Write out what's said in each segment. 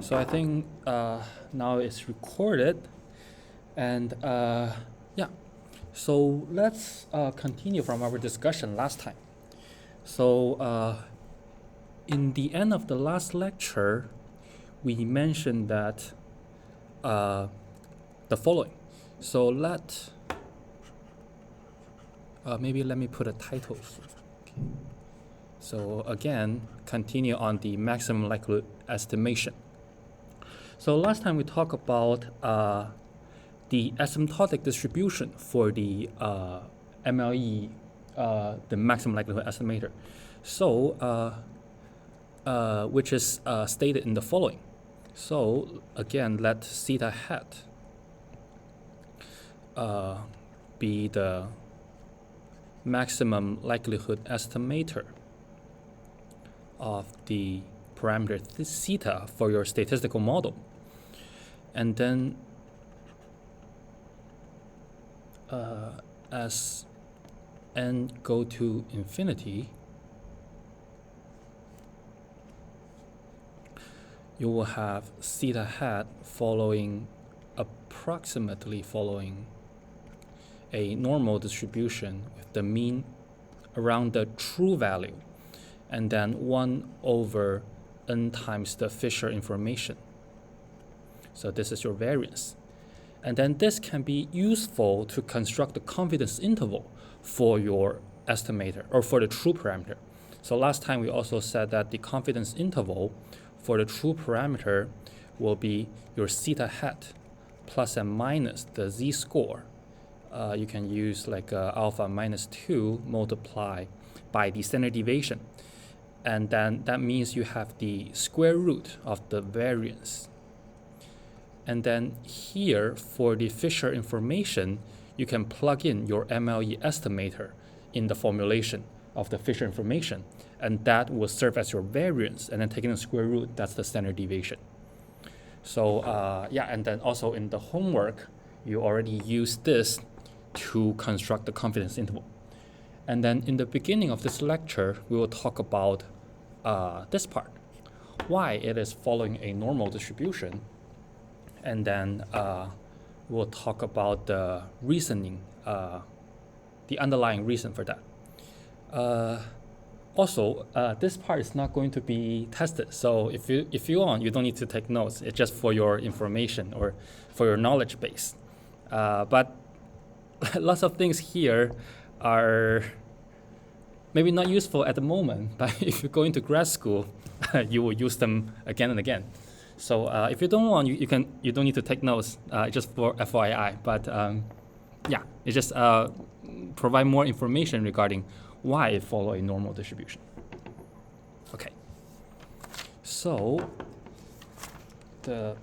So I think now it's recorded, and yeah. So let's continue from our discussion last time. So in the end of the last lecture, we mentioned that the following. So maybe let me put a title here. Okay. So again, continue on the maximum likelihood estimation. So last time we talked about the asymptotic distribution for the MLE, the maximum likelihood estimator. So which is stated in the following. So again, let theta hat be the maximum likelihood estimator of the parameter theta for your statistical model. And then as n go to infinity, you will have theta hat approximately following a normal distribution with the mean around the true value, and then 1 over n times the Fisher information. So this is your variance. And then this can be useful to construct the confidence interval for your estimator or for the true parameter. So last time we also said that the confidence interval for the true parameter will be your theta hat plus and minus the z-score. You can use like alpha minus 2 multiplied by the standard deviation. And then that means you have the square root of the variance. And then here for the Fisher information, you can plug in your MLE estimator in the formulation of the Fisher information, and that will serve as your variance, and then taking the square root, that's the standard deviation. So yeah, and then also in the homework, you already used this to construct the confidence interval. And then in the beginning of this lecture, we will talk about this part, why it is following a normal distribution. And then we'll talk about the reasoning, the underlying reason for that. Also, this part is not going to be tested. So if you want, you don't need to take notes. It's just for your information or for your knowledge base. But lots of things here are maybe not useful at the moment, but if you go into grad school, you will use them again and again. So if you don't want, you don't need to take notes, just for FYI. But yeah, it just provide more information regarding why it follows a normal distribution. Okay. So the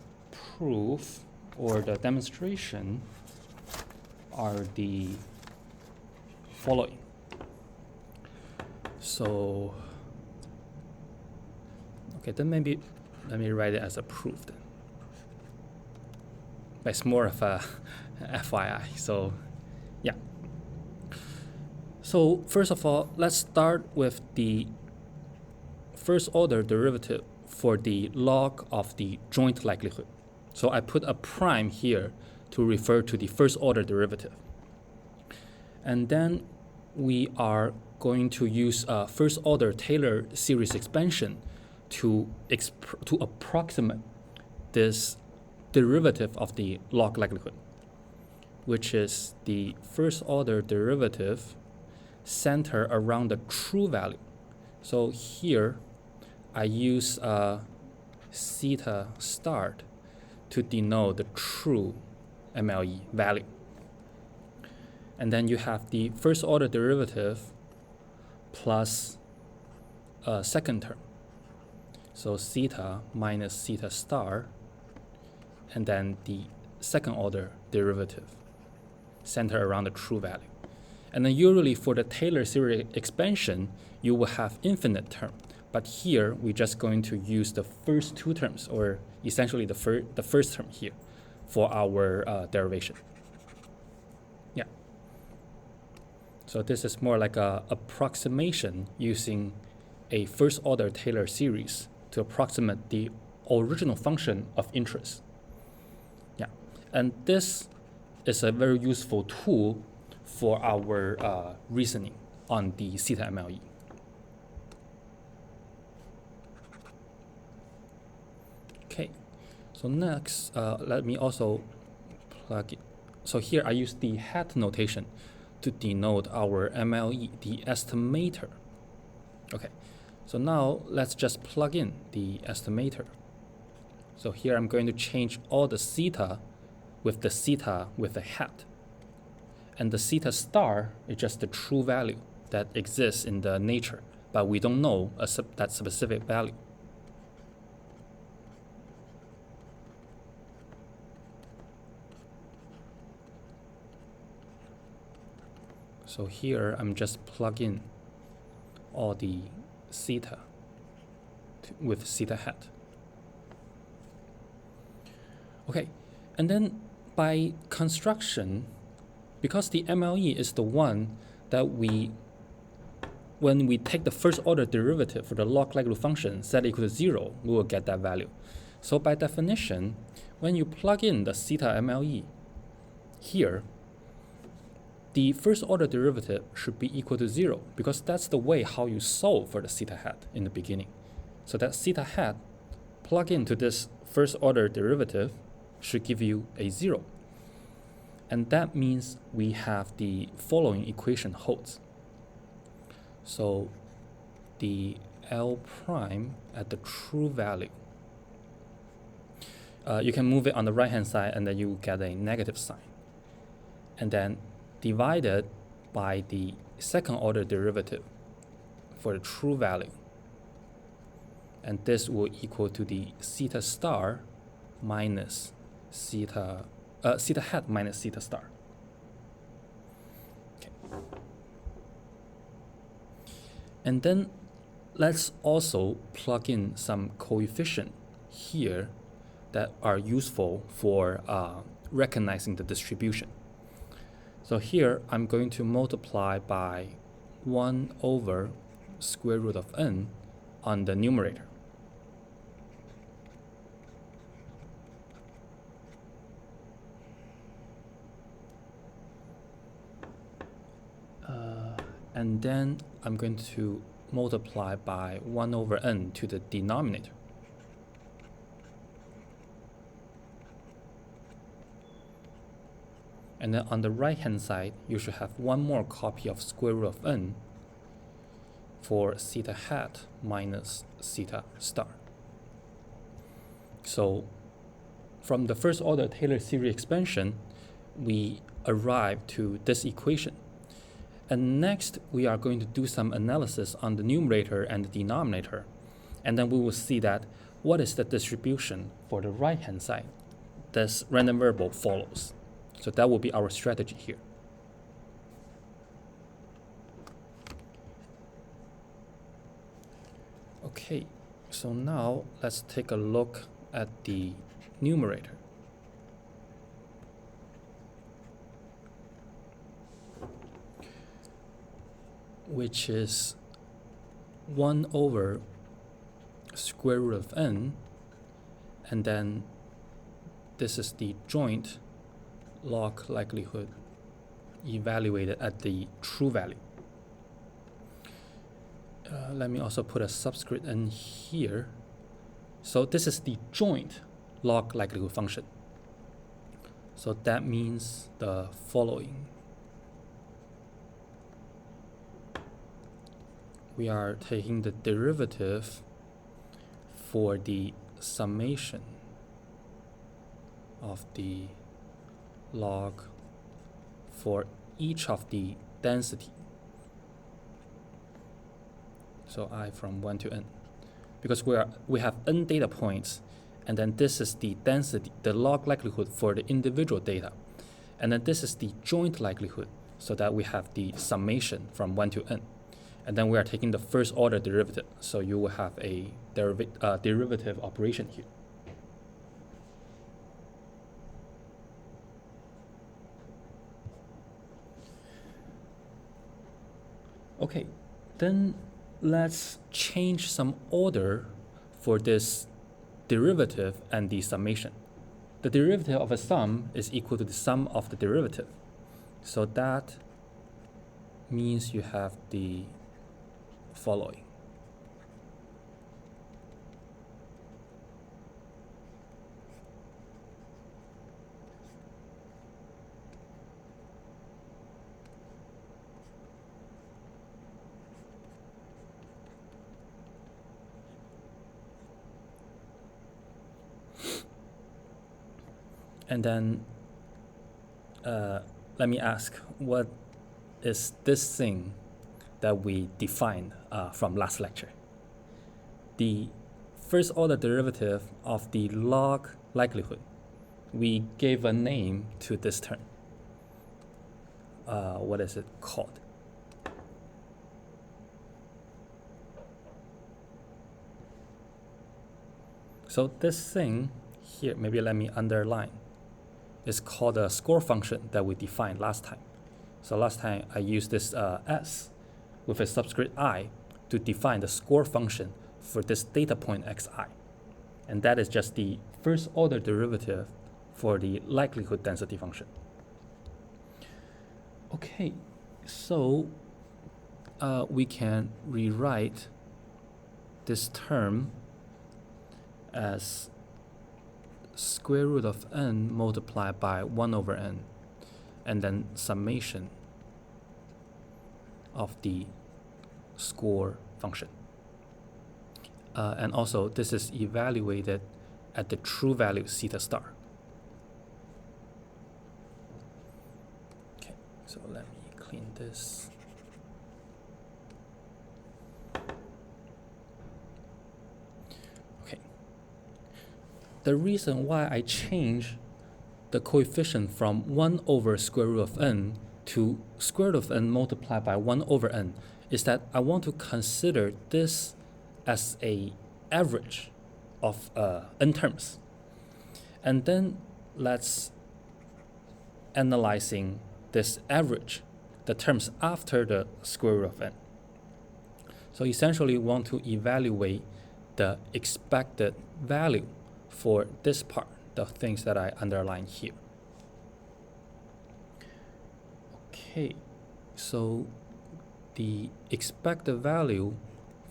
proof or the demonstration are the following. So okay, then maybe let me write it as a proof then. But it's more of a FYI. So yeah. So first of all, let's start with the first order derivative for the log of the joint likelihood. So I put a prime here to refer to the first order derivative. And then we are going to use first order Taylor series expansion to approximate this derivative of the log likelihood, which is the first order derivative centered around the true value. So here I use theta start to denote the true MLE value. And then you have the first order derivative plus a second term. So theta minus theta star, and then the second order derivative centered around the true value. And then usually for the Taylor series expansion, you will have infinite term. But here, we're just going to use the first two terms, or essentially the first term here for our derivation. Yeah. So this is more like a approximation using a first order Taylor series to approximate the original function of interest. Yeah, and this is a very useful tool for our reasoning on the theta MLE. Okay, so next, let me also plug it. So here I use the hat notation to denote our MLE, the estimator. Okay, so now let's just plug in the estimator. So here I'm going to change all the theta with the theta with a hat. And the theta star is just the true value that exists in the nature, but we don't know that specific value. So here I'm just plugging all the theta with theta hat. Okay, and then by construction, because the MLE is the one that when we take the first order derivative for the log likelihood function z equal to 0, we will get that value. So by definition, when you plug in the theta MLE here, the first order derivative should be equal to 0, because that's the way how you solve for the theta hat in the beginning. So that theta hat plug into this first order derivative should give you a 0. And that means we have the following equation holds. So the L prime at the true value, you can move it on the right hand side and then you get a negative sign. And then divided by the second order derivative for the true value. And this will equal to the theta star minus theta hat minus theta star. Okay. And then let's also plug in some coefficient here that are useful for recognizing the distribution. So here I'm going to multiply by 1 over square root of n on the numerator. And then I'm going to multiply by 1 over n to the denominator. And then on the right hand side, you should have one more copy of square root of n for theta hat minus theta star. So from the first order Taylor series expansion, we arrive to this equation. And next, we are going to do some analysis on the numerator and the denominator. And then we will see that what is the distribution for the right hand side. This random variable follows. So that will be our strategy here. Okay, so now let's take a look at the numerator. Which is 1 over square root of n, and then this is the joint log likelihood evaluated at the true value. Let me also put a subscript in here. So this is the joint log likelihood function. So that means the following. We are taking the derivative for the summation of the log for each of the density. So I from 1 to n. Because we have n data points, and then this is the density, the log likelihood for the individual data. And then this is the joint likelihood, so that we have the summation from 1 to n. And then we are taking the first order derivative, so you will have a derivative operation here. Okay, then let's change some order for this derivative and the summation. The derivative of a sum is equal to the sum of the derivative. So that means you have the following. And then let me ask, what is this thing that we defined from last lecture? The first order derivative of the log likelihood. We gave a name to this term. What is it called? So this thing here, maybe let me underline, is called a score function that we defined last time. So last time I used this s with a subscript I to define the score function for this data point xi. And that is just the first order derivative for the likelihood density function. Okay, so we can rewrite this term as square root of n multiplied by 1 over n, and then summation of the score function. And also, this is evaluated at the true value theta star. Okay, so let me clean this. The reason why I change the coefficient from 1 over square root of n to square root of n multiplied by 1 over n is that I want to consider this as an average of n terms. And then let's analyzing this average, the terms after the square root of n. So essentially we want to evaluate the expected value for this part, the things that I underline here. Okay, so the expected value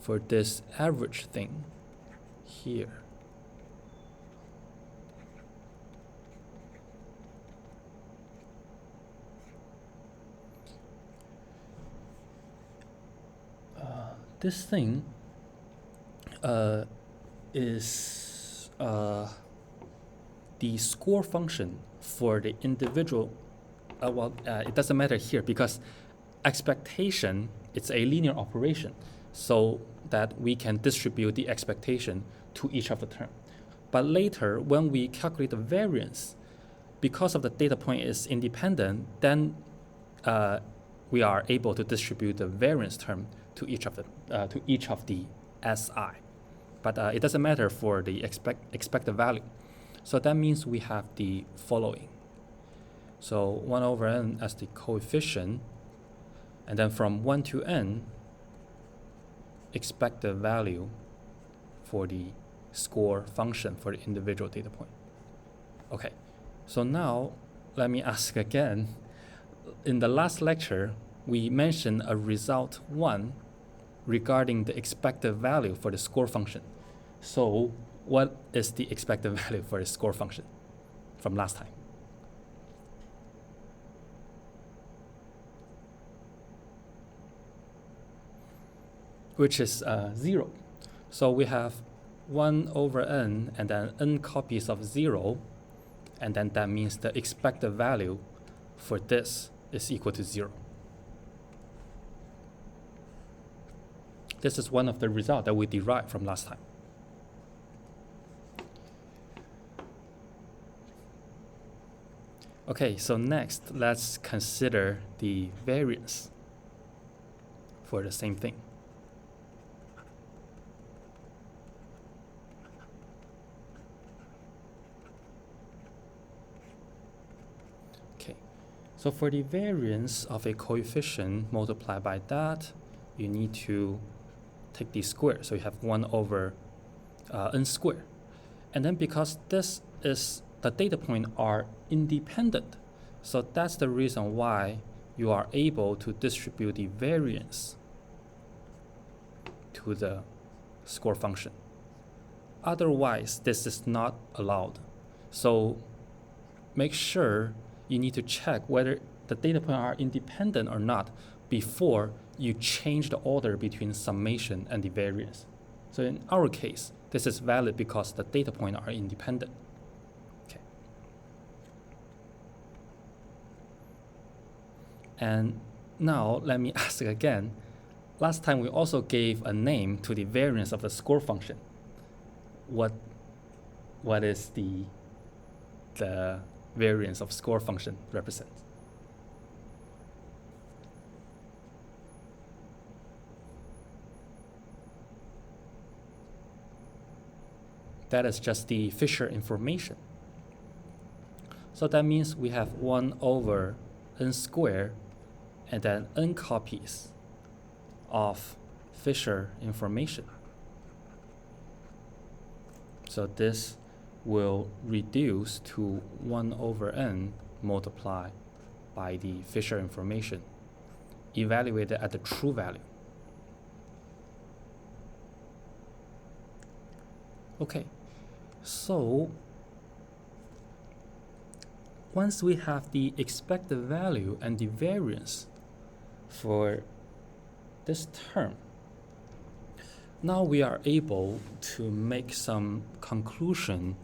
for this average thing here this thing is the score function for the individual. It doesn't matter here because expectation, it's a linear operation, so that we can distribute the expectation to each of the term. But later, when we calculate the variance, because of the data point is independent, then we are able to distribute the variance term to each of the SI. But it doesn't matter for the expected value. So that means we have the following. So 1 over n as the coefficient, and then from 1 to n, expected value for the score function for the individual data point. Okay, so now let me ask again. In the last lecture, we mentioned a result 1 regarding the expected value for the score function. So what is the expected value for the score function from last time? Which is 0. So we have 1 over n and then n copies of 0, and then that means the expected value for this is equal to 0. This is one of the results that we derived from last time. Okay, so next, let's consider the variance for the same thing. Okay, so for the variance of a coefficient multiplied by that, you need to take the square. So you have 1 over n squared. And then because this is the data point are independent, so that's the reason why you are able to distribute the variance to the score function. Otherwise, this is not allowed. So make sure you need to check whether the data points are independent or not before you change the order between summation and the variance. So in our case, this is valid because the data points are independent. Okay. And now let me ask again. Last time we also gave a name to the variance of the score function. What is the variance of score function represent? That is just the Fisher information. So that means we have 1 over n squared and then n copies of Fisher information. So this will reduce to 1 over n multiplied by the Fisher information, evaluated at the true value. Okay, so once we have the expected value and the variance for this term, now we are able to make some conclusion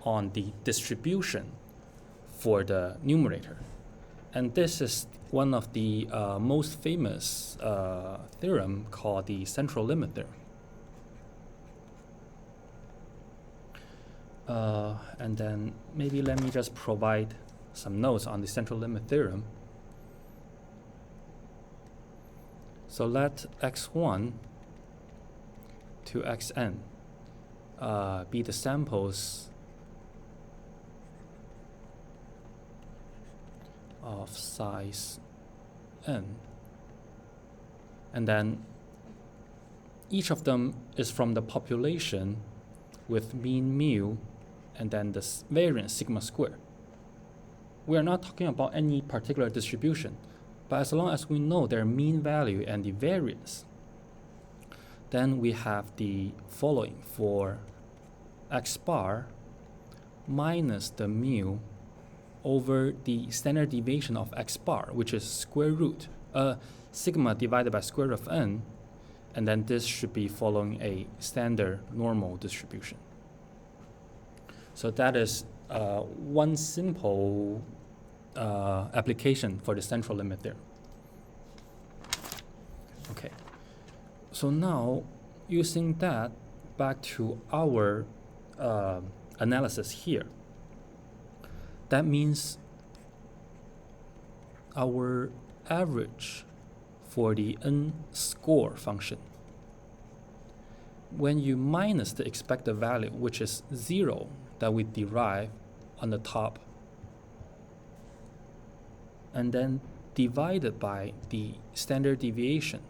on the distribution for the numerator. And this is one of the most famous theorem called the central limit theorem. And then maybe let me just provide some notes on the central limit theorem. So let x1 to xn be the samples of size n. And then each of them is from the population with mean mu and then the variance sigma squared. We are not talking about any particular distribution, but as long as we know their mean value and the variance, then we have the following for x bar minus the mu over the standard deviation of x bar, which is square root, sigma divided by square root of n, and then this should be following a standard normal distribution. So that is one simple application for the central limit theorem. Okay, so now using that back to our analysis here, that means our average for the n score function, when you minus the expected value, which is 0 that we derive on the top, and then divided by the standard deviation,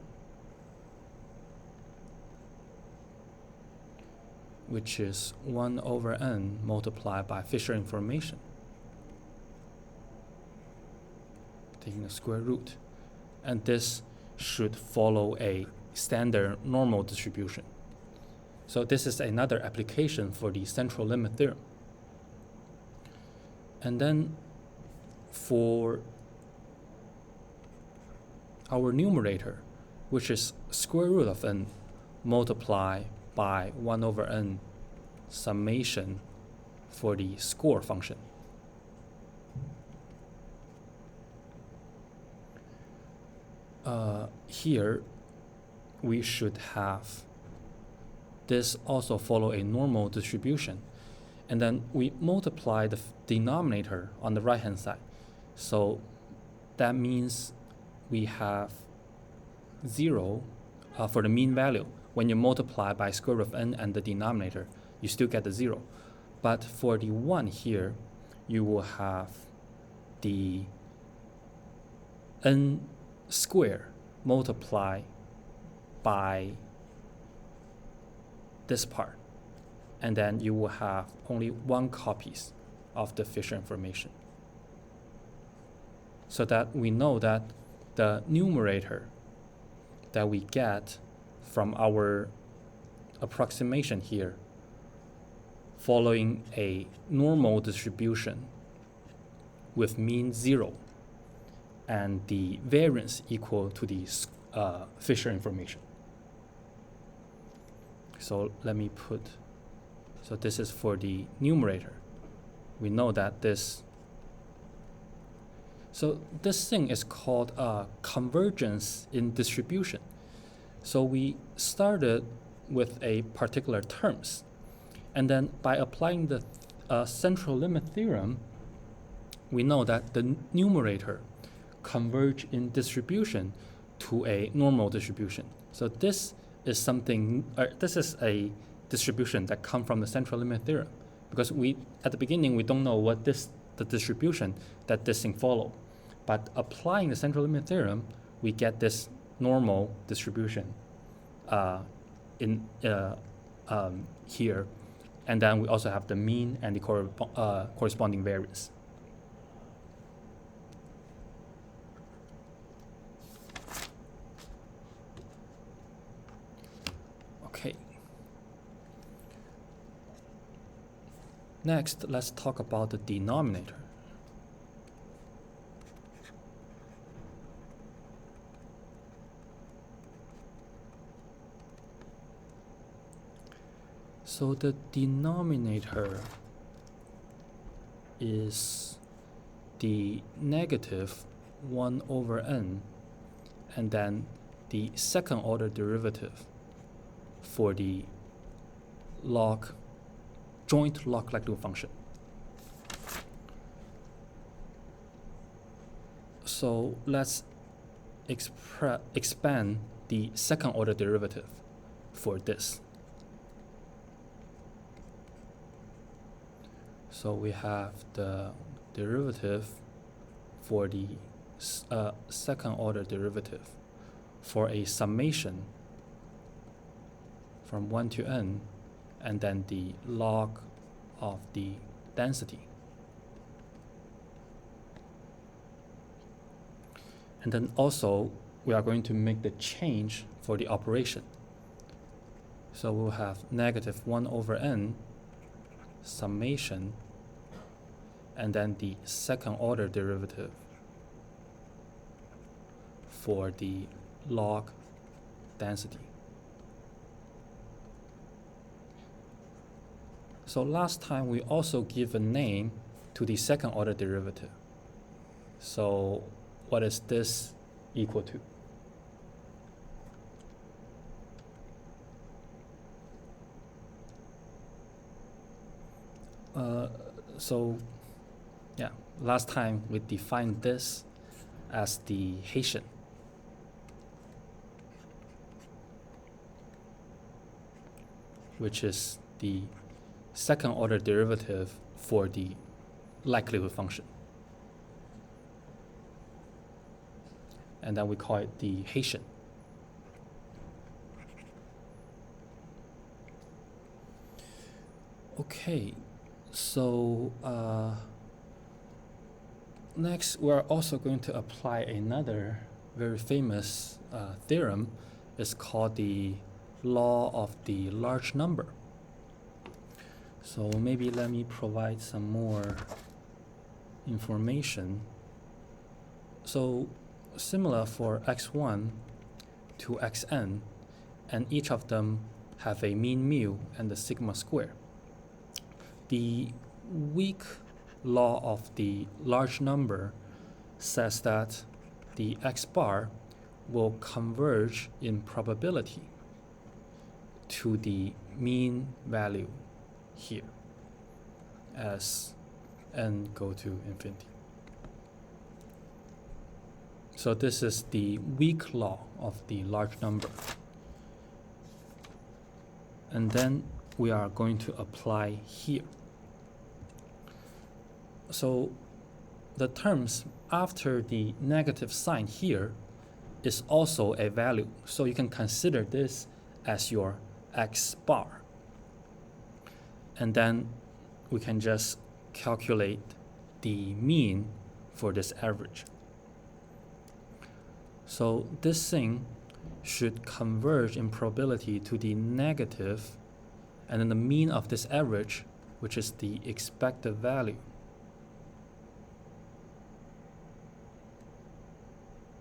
which is 1 over n multiplied by Fisher information, taking the square root. And this should follow a standard normal distribution. So this is another application for the central limit theorem. And then for our numerator, which is square root of n multiplied by 1 over n summation for the score function. Here we should have this also follow a normal distribution, and then we multiply the denominator on the right hand side. So that means we have 0 for the mean value. When you multiply by square root of n and the denominator, you still get the 0. But for the 1 here, you will have the n square multiply by this part. and then you will have only one copies of the Fisher information. So that we know that the numerator that we get from our approximation here, following a normal distribution with mean 0 and the variance equal to the Fisher information. So let me put, so this is for the numerator. We know that this, so this thing is called convergence in distribution. So we started with a particular terms, and then by applying the central limit theorem, we know that the numerator converge in distribution to a normal distribution. So this is something, this is a distribution that comes from the central limit theorem, because we, at the beginning, we don't know what the distribution that this thing follow. But applying the central limit theorem, we get this normal distribution here. And then we also have the mean and the corresponding variance. Okay. Next, let's talk about the denominator. So the denominator is the negative 1 over n, and then the second order derivative for the joint log likelihood function. So let's expand the second order derivative for this. So we have the derivative for the second order derivative for a summation from 1 to n, and then the log of the density. And then also, we are going to make the change for the operation. So we'll have negative 1 over n summation, and then the second order derivative for the log density. So last time we also give a name to the second order derivative. So what is this equal to? So yeah, last time we defined this as the Hessian. Which is the second order derivative for the likelihood function. And then we call it the Hessian. Okay, so next we're also going to apply another very famous theorem. It's called the law of the large number. So maybe let me provide some more information. So similar for x1 to xn, and each of them have a mean mu and the sigma square. The weak law of the large number says that the x bar will converge in probability to the mean value here as n go to infinity. So this is the weak law of the large number. And then we are going to apply here. So the terms after the negative sign here is also a value. So you can consider this as your x bar. and then we can just calculate the mean for this average. So this thing should converge in probability to the negative, and then the mean of this average, which is the expected value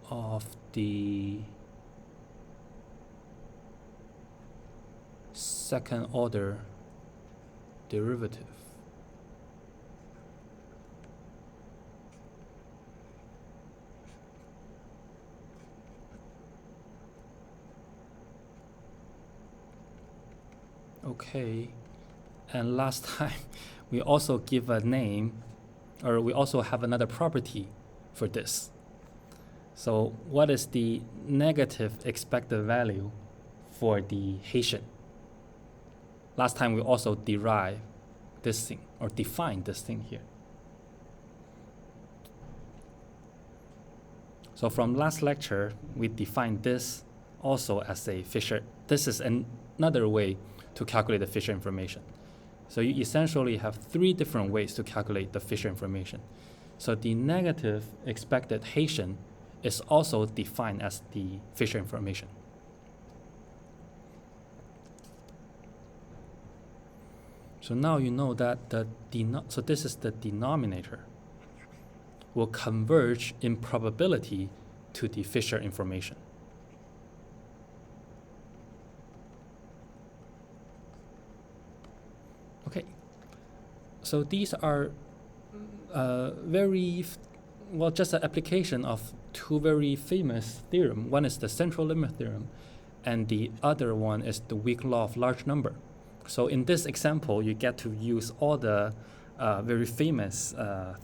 of the second order derivative. Okay, and last time we also give a name, or we also have another property for this. So what is the negative expected value for the Hessian? Last time we also derived this thing, or defined this thing here. So from last lecture, we defined this also as a Fisher. This is another way to calculate the Fisher information. So you essentially have three different ways to calculate the Fisher information. So the negative expected Hessian is also defined as the Fisher information. So now you know that so this is the denominator will converge in probability to the Fisher information. Okay, so these are just an application of two very famous theorems. One is the central limit theorem, and the other one is the weak law of large number. So in this example, you get to use all the very famous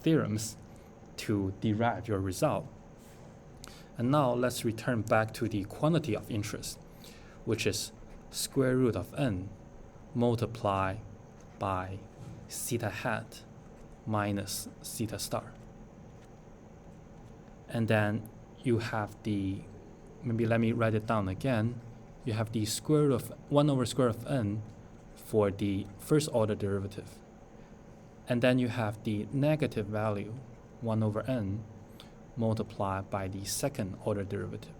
theorems to derive your result. And now let's return back to the quantity of interest, which is square root of n multiplied by theta hat minus theta star. And then you have maybe let me write it down again. You have the square root of 1 over square root of n for the first order derivative. And then you have the negative value, 1 over n, multiplied by the second order derivative.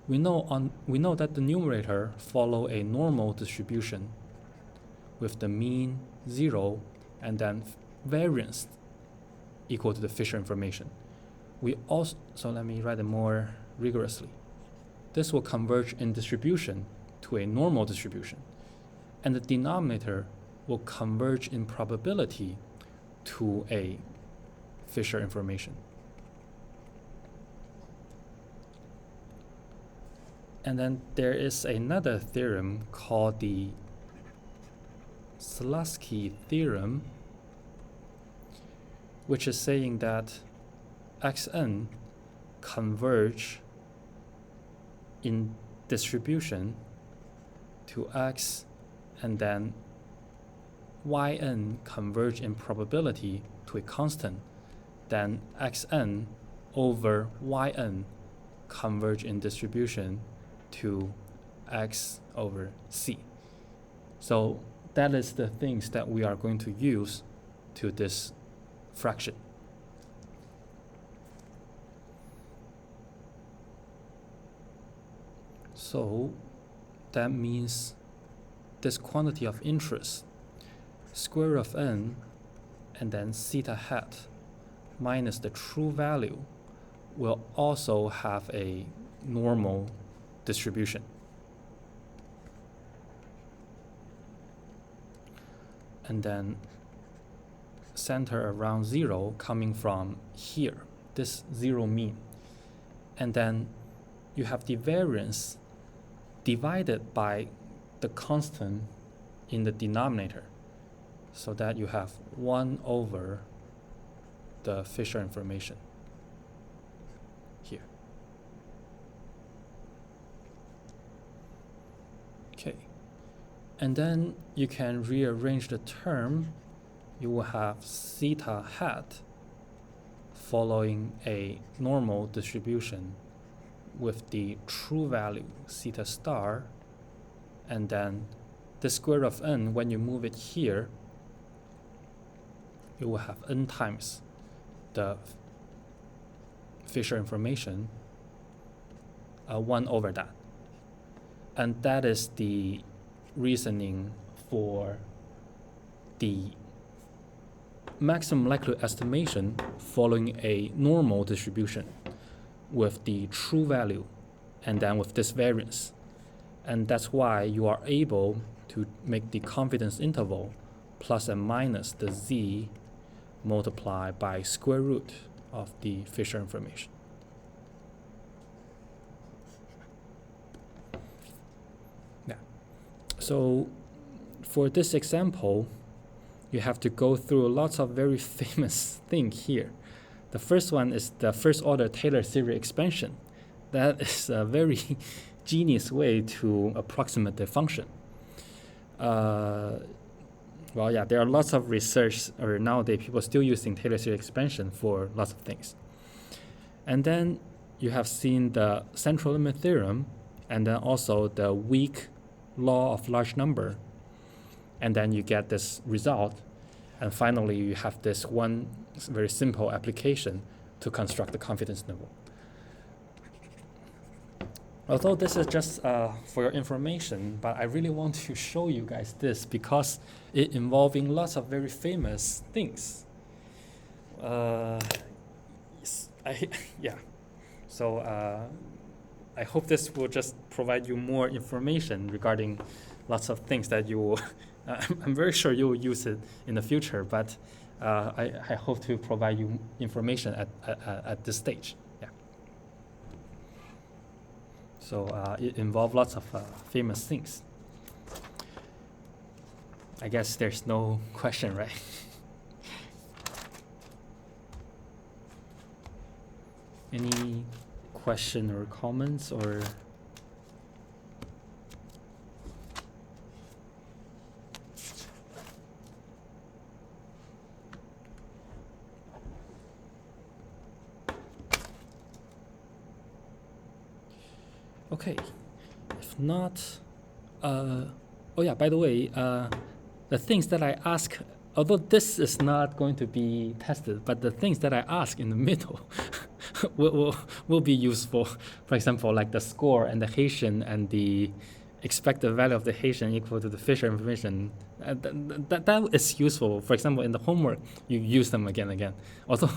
We know that the numerator follow a normal distribution with the mean 0 and then variance equal to the Fisher information. So let me write it more rigorously. This will converge in distribution to a normal distribution, and the denominator will converge in probability to a Fisher information. And then there is another theorem called the Slutsky theorem, which is saying that xn converge in distribution to x, and then yn converge in probability to a constant, then xn over yn converge in distribution to x over c. So that is the things that we are going to use to this fraction. So that means this quantity of interest, square root of n, and then theta hat minus the true value, will also have a normal distribution. And then center around 0 coming from here, this 0 mean. And then you have the variance divided by the constant in the denominator, so that you have 1 over the Fisher information here. Okay, and then you can rearrange the term. You will have theta hat following a normal distribution with the true value theta star, and then the square root of n, when you move it here, you will have n times the Fisher information, 1 over that. And that is the reasoning for the maximum likelihood estimation following a normal distribution with the true value and then with this variance. And that's why you are able to make the confidence interval plus and minus the z multiplied by square root of the Fisher information. Yeah. So for this example, you have to go through lots of very famous things here. The first one is the first order Taylor series expansion. That is a very genius way to approximate the function. Well, yeah, there are lots of research, or nowadays people still using Taylor series expansion for lots of things. And then you have seen the central limit theorem, and then also the weak law of large number. And then you get this result. And finally, you have this one very simple application to construct the confidence interval. Although this is just for your information, but I really want to show you guys this because it involving lots of very famous things. Yeah. So I hope this will just provide you more information regarding lots of things that you will, I'm very sure you will use it in the future, but I hope to provide you information at this stage. So it involves lots of famous things. I guess there's no question, right? Any question or comments or? Okay, if not, oh yeah, by the way, the things that I ask, although this is not going to be tested, but the things that I ask in the middle will be useful. For example, like the score and the Hessian and the expected value of the Hessian equal to the Fisher information. That is useful. For example, in the homework, you use them again and again. Although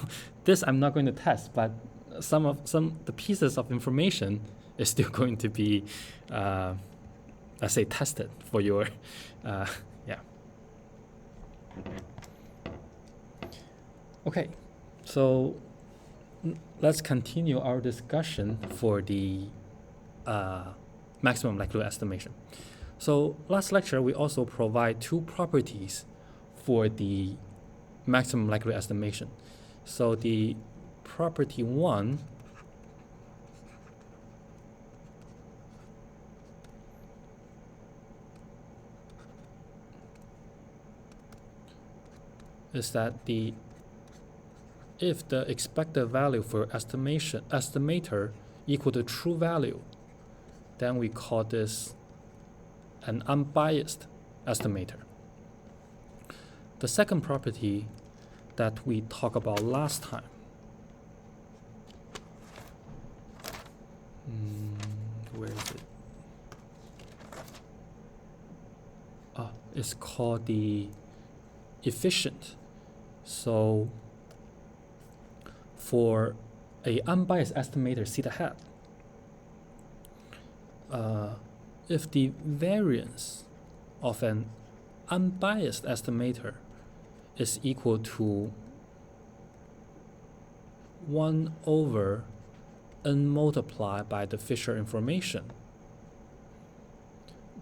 this I'm not going to test, but some the pieces of information is still going to be, let's say, tested for your, yeah. Okay, so let's continue our discussion for the maximum likelihood estimation. So last lecture, we also provide two properties for the maximum likelihood estimation. So the property 1 is that if the expected value for estimator equal to true value, then we call this an unbiased estimator. The second property that we talked about last time where is it? It's called the efficient. So for a unbiased estimator, see the hat. If the variance of an unbiased estimator is equal to 1 over n multiplied by the Fisher information,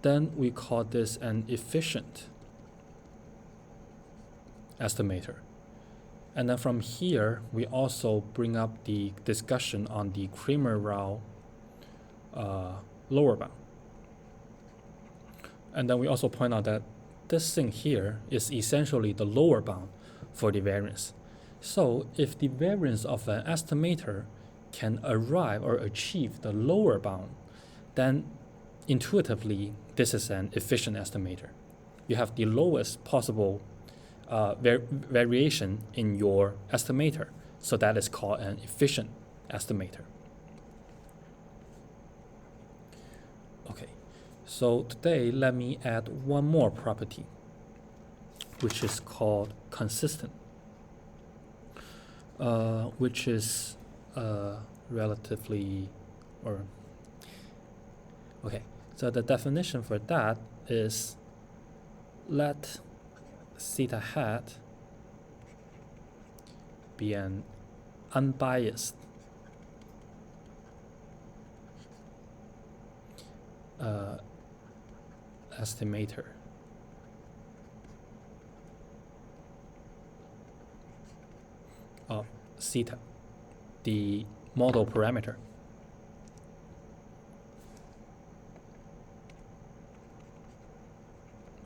then we call this an efficient estimator. And then from here, we also bring up the discussion on the Kramer-Rao lower bound. And then we also point out that this thing here is essentially the lower bound for the variance. So if the variance of an estimator can arrive or achieve the lower bound, then intuitively, this is an efficient estimator. you have the lowest possible variation in your estimator. So that is called an efficient estimator. Okay, so today let me add one more property, which is called consistent, which is relatively, or okay, so the definition for that is let theta hat be an unbiased estimator of theta, the model parameter.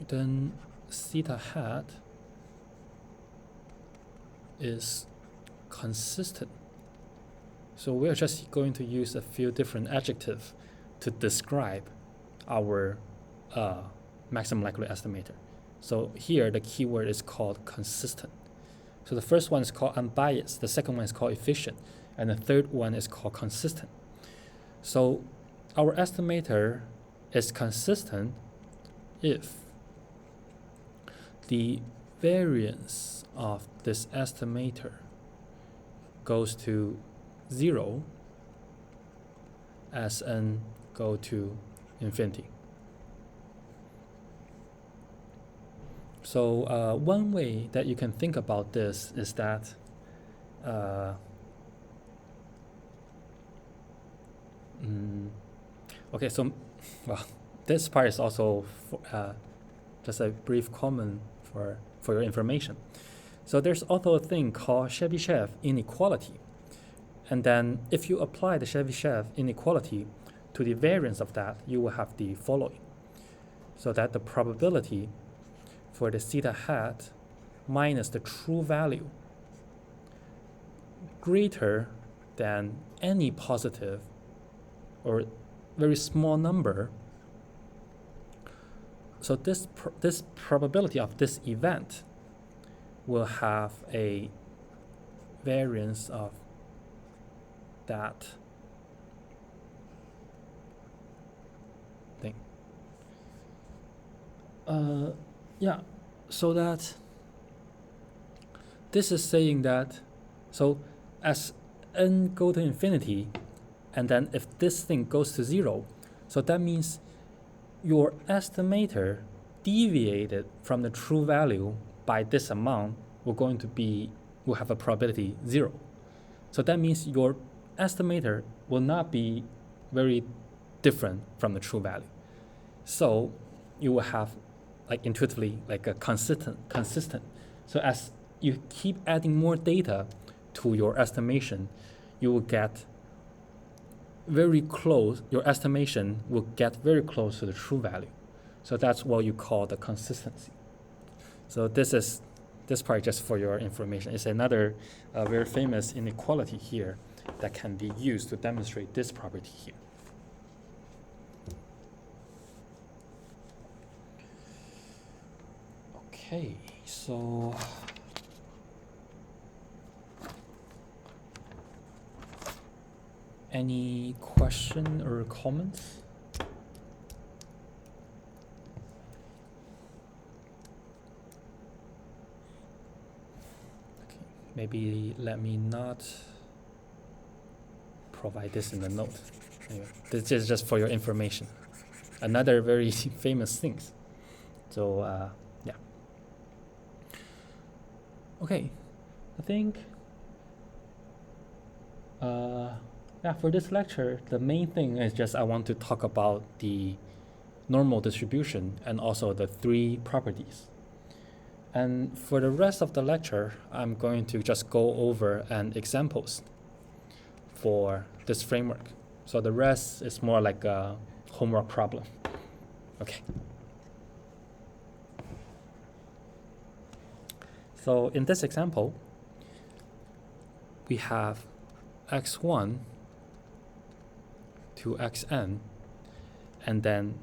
Then theta hat is consistent. So we're just going to use a few different adjectives to describe our maximum likelihood estimator. So here the keyword is called consistent. So the first one is called unbiased, the second one is called efficient, and the third one is called consistent. So our estimator is consistent if the variance of this estimator goes to 0 as n go to infinity. So one way that you can think about this is that okay, so well, this part is also just a brief comment for your information. So there's also a thing called Chebyshev inequality. And then if you apply the Chebyshev inequality to the variance of that, you will have the following. So that the probability for the theta hat minus the true value greater than any positive or very small number. So this probability of this event will have a variance of that thing. Yeah, so that this is saying that, so as n go to infinity, and then if this thing goes to 0, so that means your estimator deviated from the true value by this amount will have a probability 0. So that means your estimator will not be very different from the true value. So you will have like intuitively like a consistent. So as you keep adding more data to your estimation, you will get very close, your estimation will get very close to the true value. So that's what you call the consistency. So this part just for your information. It's another very famous inequality here that can be used to demonstrate this property here. Okay, so any question or comments? Okay, maybe let me not provide this in the note. Anyway, this is just for your information. Another very famous thing. So yeah. Okay, I think yeah, for this lecture, the main thing is just I want to talk about the normal distribution and also the 3 properties. And for the rest of the lecture, I'm going to just go over examples for this framework. So the rest is more like a homework problem. Okay. So in this example, we have x1 to xn, and then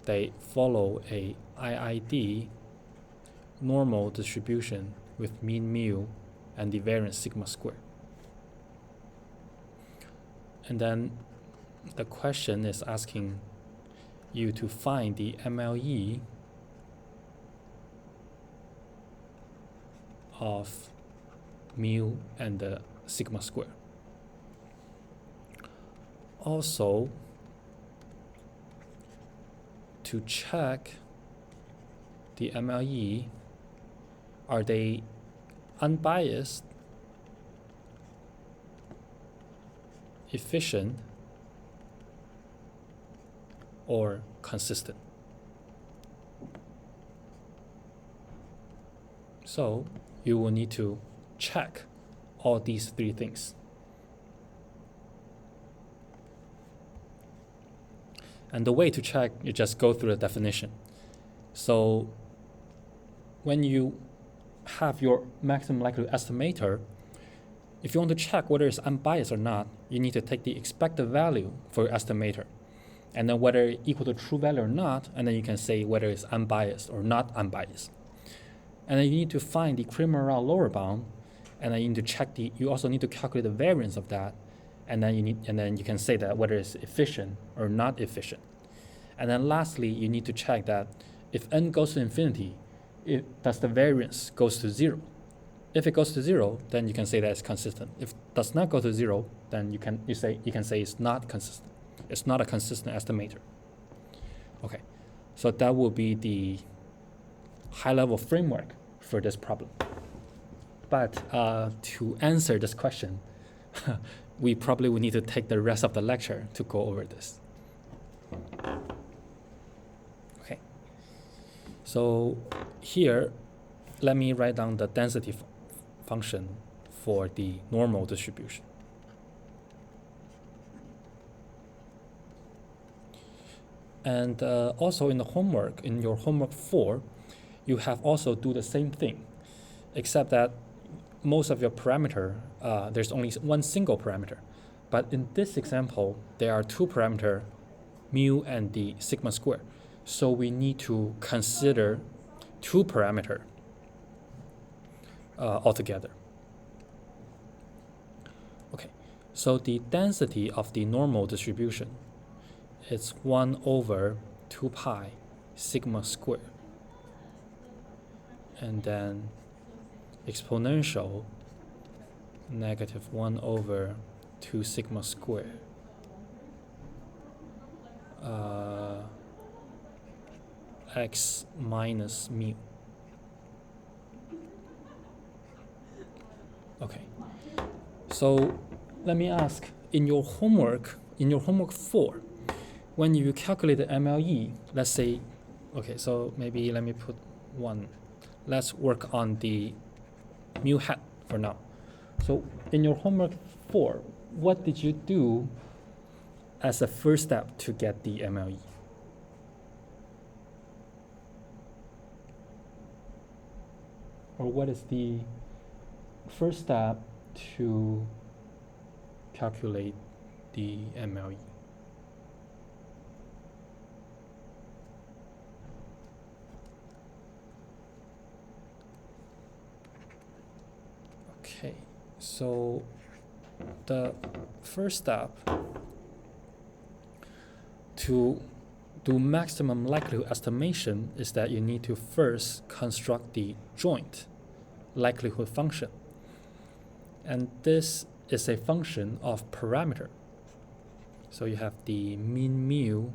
they follow a IID normal distribution with mean mu and the variance sigma square. And then the question is asking you to find the MLE of mu and the sigma square. Also, to check the MLE, are they unbiased, efficient, or consistent? So you will need to check all these three things. And the way to check, you just go through the definition. So when you have your maximum likelihood estimator, if you want to check whether it's unbiased or not, you need to take the expected value for your estimator, and then whether it's equal to true value or not, and then you can say whether it's unbiased or not unbiased. And then you need to find the Cramer-Rao lower bound, and then you need to check you also need to calculate the variance of that, and then you can say that whether it's efficient or not efficient. And then lastly, you need to check that if n goes to infinity, does the variance goes to 0? If it goes to 0, then you can say that it's consistent. If it does not go to 0, then you can say it's not consistent. It's not a consistent estimator. Okay, so that will be the high-level framework for this problem. But to answer this question, we probably will need to take the rest of the lecture to go over this. Okay, so here, let me write down the density function for the normal distribution. And also in the homework, in your homework 4, you have also do the same thing, except that most of your parameter, there's only one single parameter. But in this example, there are two parameters, mu and the sigma square. So we need to consider two parameters altogether. Okay, so the density of the normal distribution is 1 over 2 pi sigma square. And then exponential negative 1 over 2 sigma square x minus mu. Okay, so let me ask, in your homework 4, when you calculate the MLE, let's say, okay, so maybe let me put 1. Let's work on the mu hat for now. So in your homework 4, what did you do as a first step to get the MLE? Or what is the first step to calculate the MLE? Okay, so the first step to do maximum likelihood estimation is that you need to first construct the joint likelihood function. And this is a function of parameter. So you have the mean mu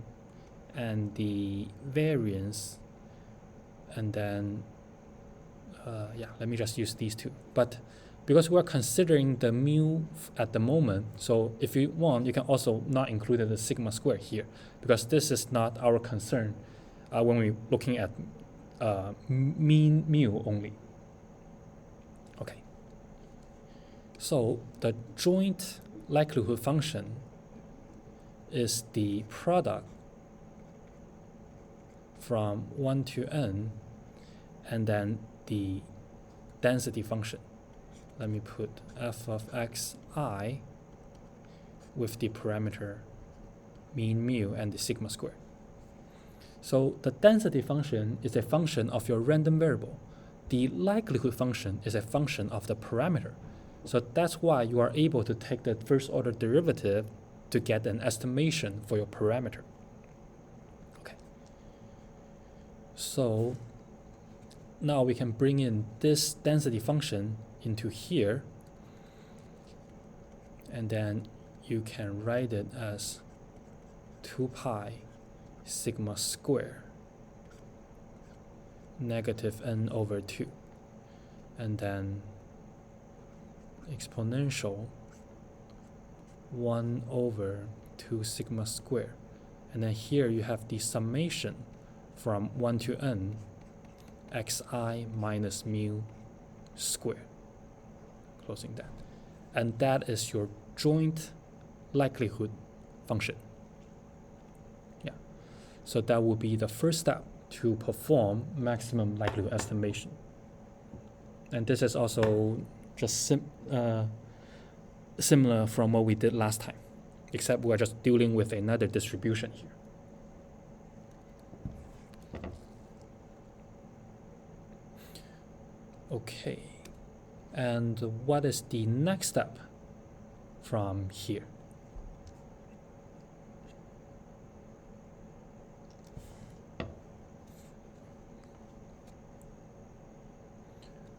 and the variance, and then let me just use these two. But because we're considering the mu at the moment, so if you want, you can also not include the sigma square here, because this is not our concern when we're looking at mean mu only. Okay. So the joint likelihood function is the product from 1 to n, and then the density function. Let me put f of xi with the parameter mean mu and the sigma square. So the density function is a function of your random variable, the likelihood function is a function of the parameter. So that's why you are able to take the first order derivative to get an estimation for your parameter. Okay. So now we can bring in this density function into here, and then you can write it as 2 pi sigma square negative n over 2, and then exponential 1 over 2 sigma square, and then here you have the summation from 1 to n xi minus mu square, closing that, and that is your joint likelihood function. Yeah, so that will be the first step to perform maximum likelihood estimation. And this is also just similar from what we did last time, except we're just dealing with another distribution here. Okay, and what is the next step from here?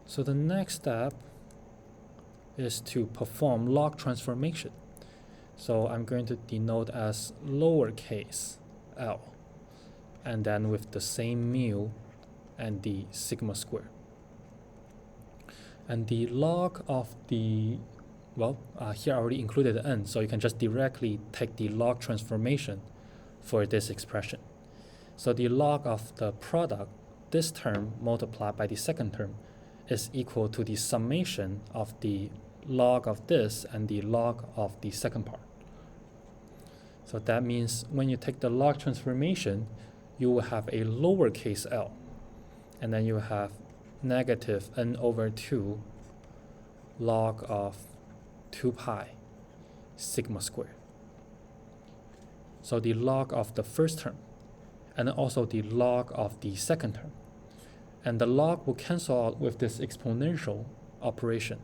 So the next step is to perform log transformation. So I'm going to denote as lowercase l, and then with the same mu and the sigma square. And the log of the, well, here I already included the n, so you can just directly take the log transformation for this expression. So the log of the product, this term multiplied by the second term, is equal to the summation of the log of this and the log of the second part. So that means when you take the log transformation, you will have a lowercase l, and then you have negative n over 2 log of 2 pi sigma square. So the log of the first term, and also the log of the second term. And the log will cancel out with this exponential operation.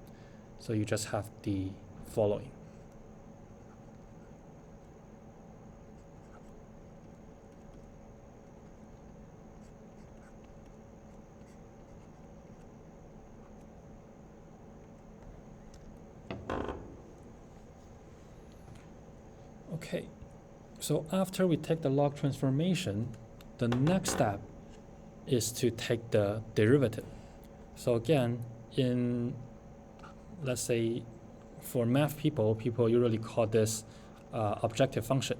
So you just have the following. Okay, so after we take the log transformation, the next step is to take the derivative. So again, in, let's say, for math people usually call this objective function.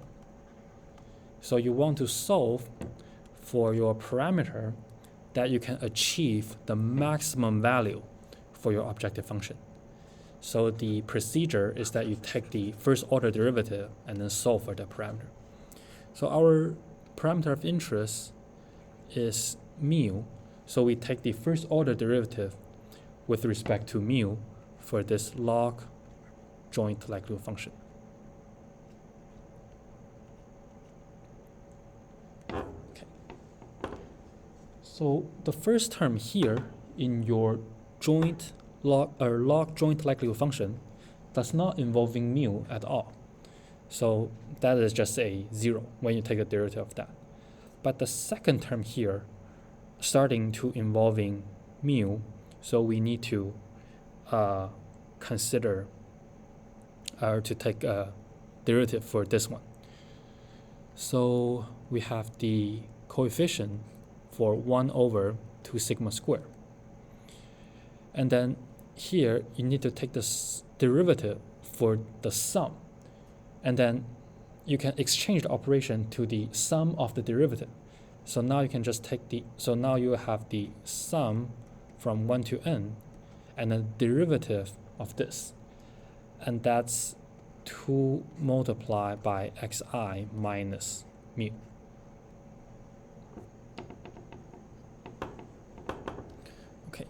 So you want to solve for your parameter that you can achieve the maximum value for your objective function. So the procedure is that you take the first order derivative and then solve for the parameter. So our parameter of interest is mu, so we take the first order derivative with respect to mu for this log joint likelihood function. Okay. So the first term here in your joint log joint likelihood function does not involving mu at all. So that is just a 0 when you take the derivative of that. But the second term here starting to involving mu, so we need to consider or to take a derivative for this one. So we have the coefficient for 1 over 2 sigma square. And then here you need to take the derivative for the sum. And then you can exchange the operation to the sum of the derivative. So now you can just take the, so now you have the sum from 1 to n and the derivative of this. And that's 2 multiplied by xi minus mu. Okay,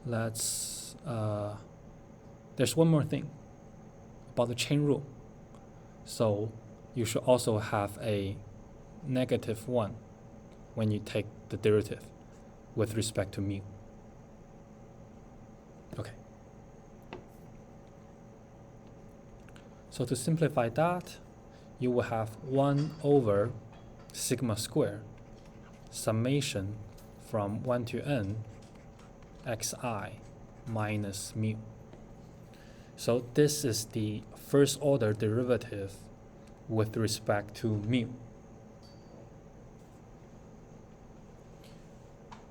let's, there's one more thing about the chain rule. So you should also have a -1 when you take the derivative with respect to mu. So to simplify that, you will have 1 over sigma square summation from 1 to n xi minus mu. So this is the first order derivative with respect to mu.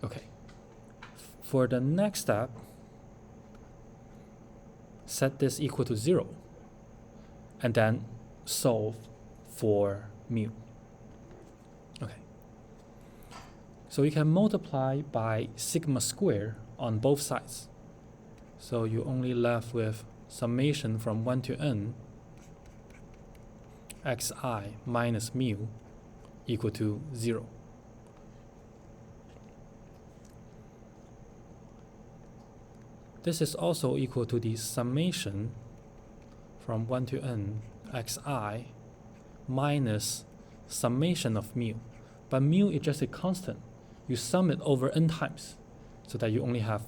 Okay. For the next step, set this equal to 0 and then solve for mu. Okay. So you can multiply by sigma square on both sides. So you only left with summation from 1 to n xi minus mu equal to 0. This is also equal to the summation from 1 to n xi minus summation of mu. But mu is just a constant. You sum it over n times so that you only have,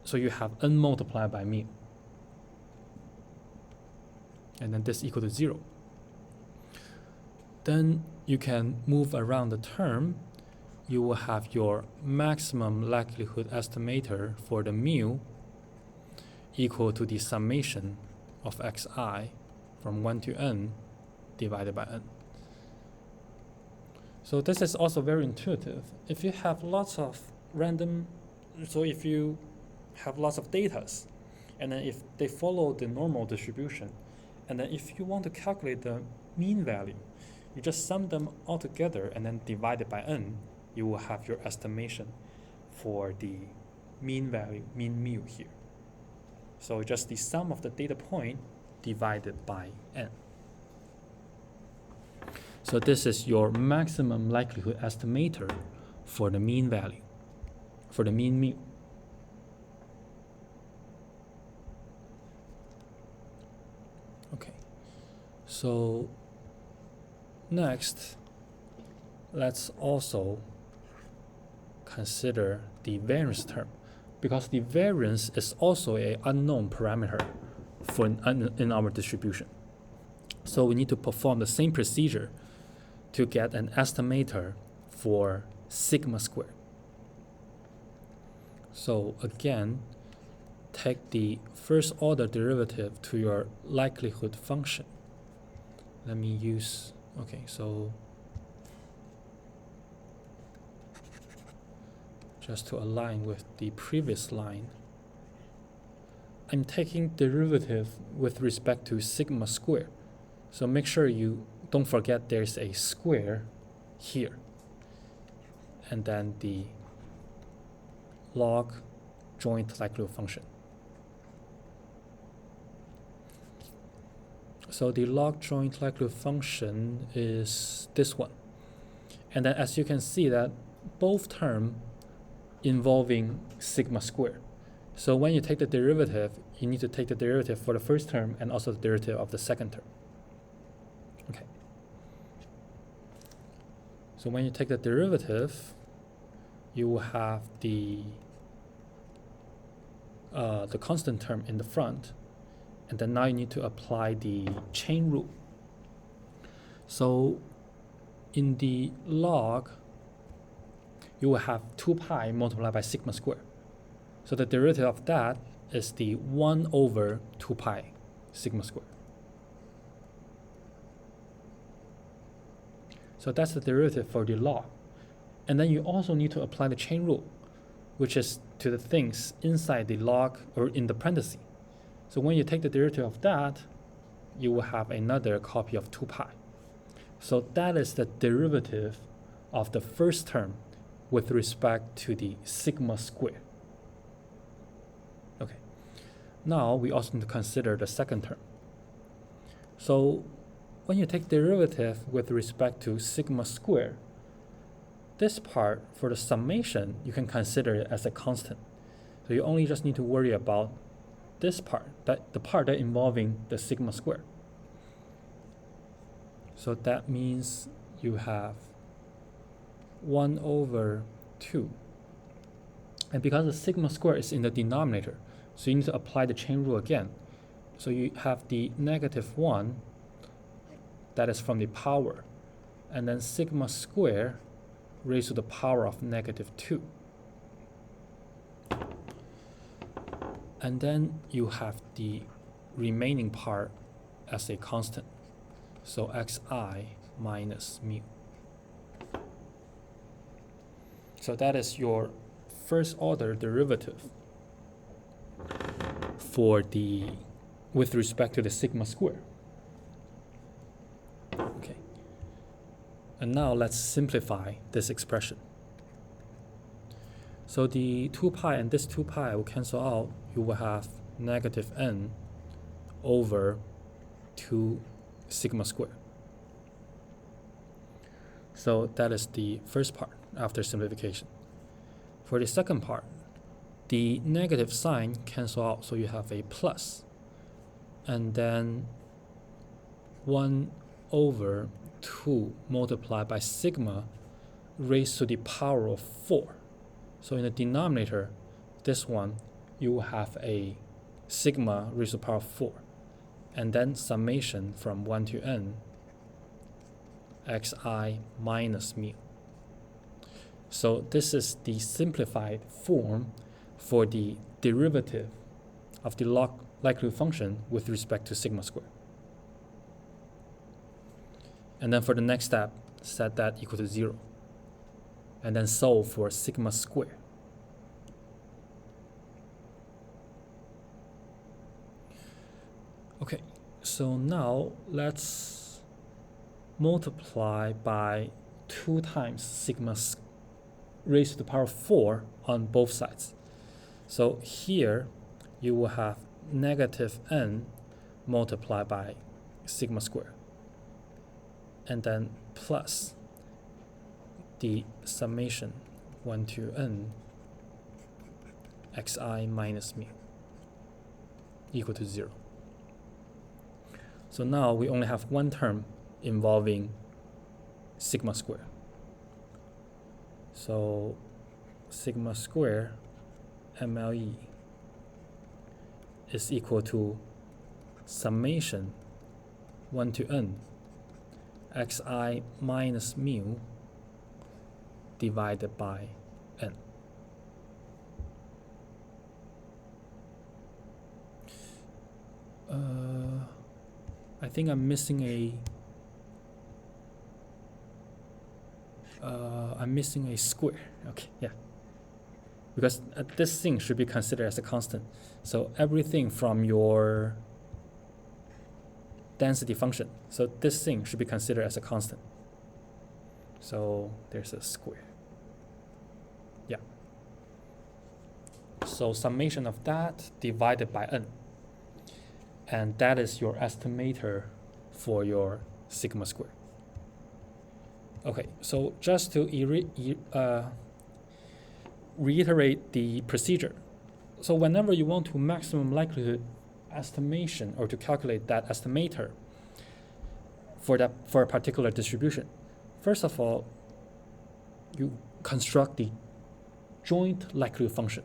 so you have n multiplied by mu. And then this equal to 0. Then you can move around the term. You will have your maximum likelihood estimator for the mu equal to the summation of xi from 1 to n divided by n. So this is also very intuitive. If you have lots of random, so if you have lots of data, and then if they follow the normal distribution, and then if you want to calculate the mean value, you just sum them all together and then divide it by n, you will have your estimation for the mean value, mean mu here. So just the sum of the data point divided by n. So this is your maximum likelihood estimator for the mean value, for the mean mu. Okay, so next, let's also consider the variance term, because the variance is also an unknown parameter for in our distribution. So we need to perform the same procedure to get an estimator for sigma squared. So again, take the first order derivative to your likelihood function. Let me use, okay, so just to align with the previous line, I'm taking derivative with respect to sigma square. So make sure you don't forget there's a square here, and then the log joint likelihood function. So the log joint likelihood function is this one. And then as you can see that both terms involving sigma square. So when you take the derivative, you need to take the derivative for the first term and also the derivative of the second term. Okay. So when you take the derivative, you will have the constant term in the front, and then now you need to apply the chain rule. So in the log, you will have 2 pi multiplied by sigma square. So the derivative of that is the 1 over 2 pi sigma square. So that's the derivative for the log. And then you also need to apply the chain rule, which is to the things inside the log or in the parentheses. So when you take the derivative of that, you will have another copy of 2 pi. So that is the derivative of the first term with respect to the sigma square. Okay. Now we also need to consider the second term. So when you take derivative with respect to sigma square, this part for the summation, you can consider it as a constant. So you only just need to worry about this part, the part that involving the sigma square. So that means you have 1 over 2. And because the sigma square is in the denominator, so you need to apply the chain rule again. So you have the -1, that is from the power, and then sigma square raised to the power of -2. And then you have the remaining part as a constant. So xi minus mu. So that is your first order derivative for the with respect to the sigma square. Okay. And now let's simplify this expression. So the 2 pi and this 2 pi will cancel out. You will have -n over 2 sigma square. So that is the first part after simplification. For the second part, the negative sign cancel out, so you have a plus. And then 1 over 2 multiplied by sigma raised to the power of 4. So in the denominator, this one, you will have a sigma raised to the power of 4. And then summation from 1 to n, xi minus mu. So this is the simplified form for the derivative of the log likelihood function with respect to sigma square. And then for the next step, set that equal to 0. And then solve for sigma square. Okay, so now let's multiply by 2 times sigma raised to the power of 4 on both sides. So here you will have -n multiplied by sigma square, and then plus the summation 1 to n xi minus mu equal to 0. So now we only have one term involving sigma square. So sigma square MLE is equal to summation 1 to n xi minus mu divided by n. I think I'm missing a square. Okay, yeah. Because this thing should be considered as a constant. So everything from your density function, so this thing should be considered as a constant. So there's a square. Yeah. So summation of that divided by n. And that is your estimator for your sigma square. Okay, so just to reiterate the procedure. So whenever you want to maximum likelihood estimation or to calculate that estimator for a particular distribution, first of all, you construct the joint likelihood function.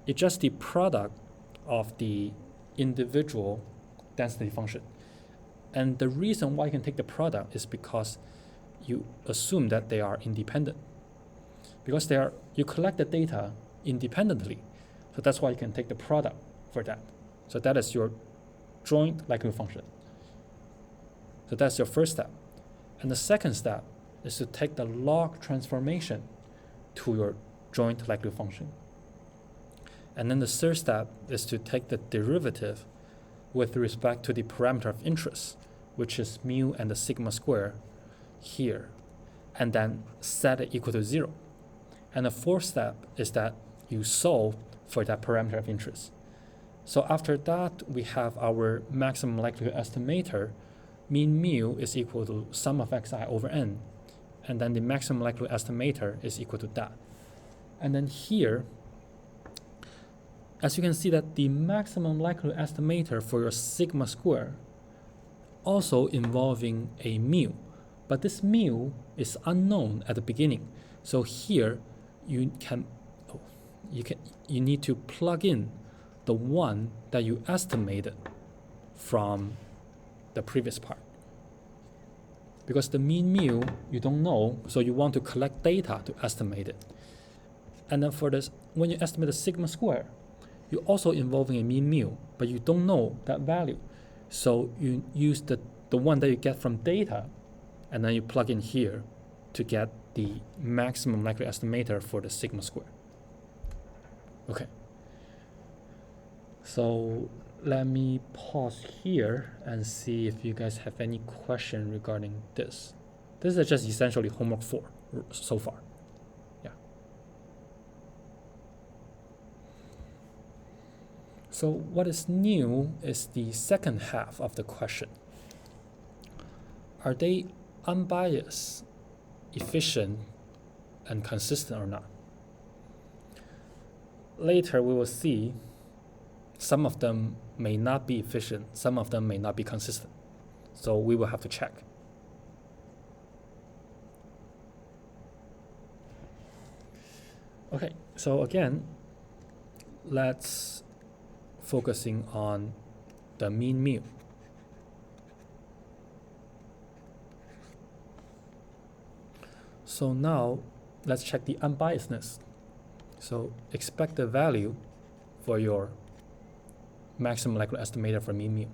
It's just the product of the individual density function. And the reason why you can take the product is because you assume that they are independent. Because you collect the data independently. So that's why you can take the product for that. So that is your joint likelihood function. So that's your first step. And the second step is to take the log transformation to your joint likelihood function. And then the third step is to take the derivative with respect to the parameter of interest, which is mu and the sigma square here, and then set it equal to 0. And the fourth step is that you solve for that parameter of interest. So after that, we have our maximum likelihood estimator. Mean mu is equal to sum of xi over n, and then the maximum likelihood estimator is equal to that. And then here, as you can see that the maximum likelihood estimator for your sigma square also involving a mu, but this mu is unknown at the beginning. So here you need to plug in the one that you estimated from the previous part. Because the mean mu, you don't know, so you want to collect data to estimate it. And then for this, when you estimate the sigma square, you're also involving a mean mu, but you don't know that value. So you use the one that you get from data, and then you plug in here to get the maximum likely estimator for the sigma square. Okay. So let me pause here and see if you guys have any question regarding this. This is just essentially homework 4 so far. Yeah. So what is new is the second half of the question. Are they unbiased, efficient, and consistent or not? Later we will see some of them may not be efficient, some of them may not be consistent. So we will have to check. Okay, so again, let's focusing on the mean mu. So now let's check the unbiasedness. So expect the value for your maximum likely estimator for mean mu.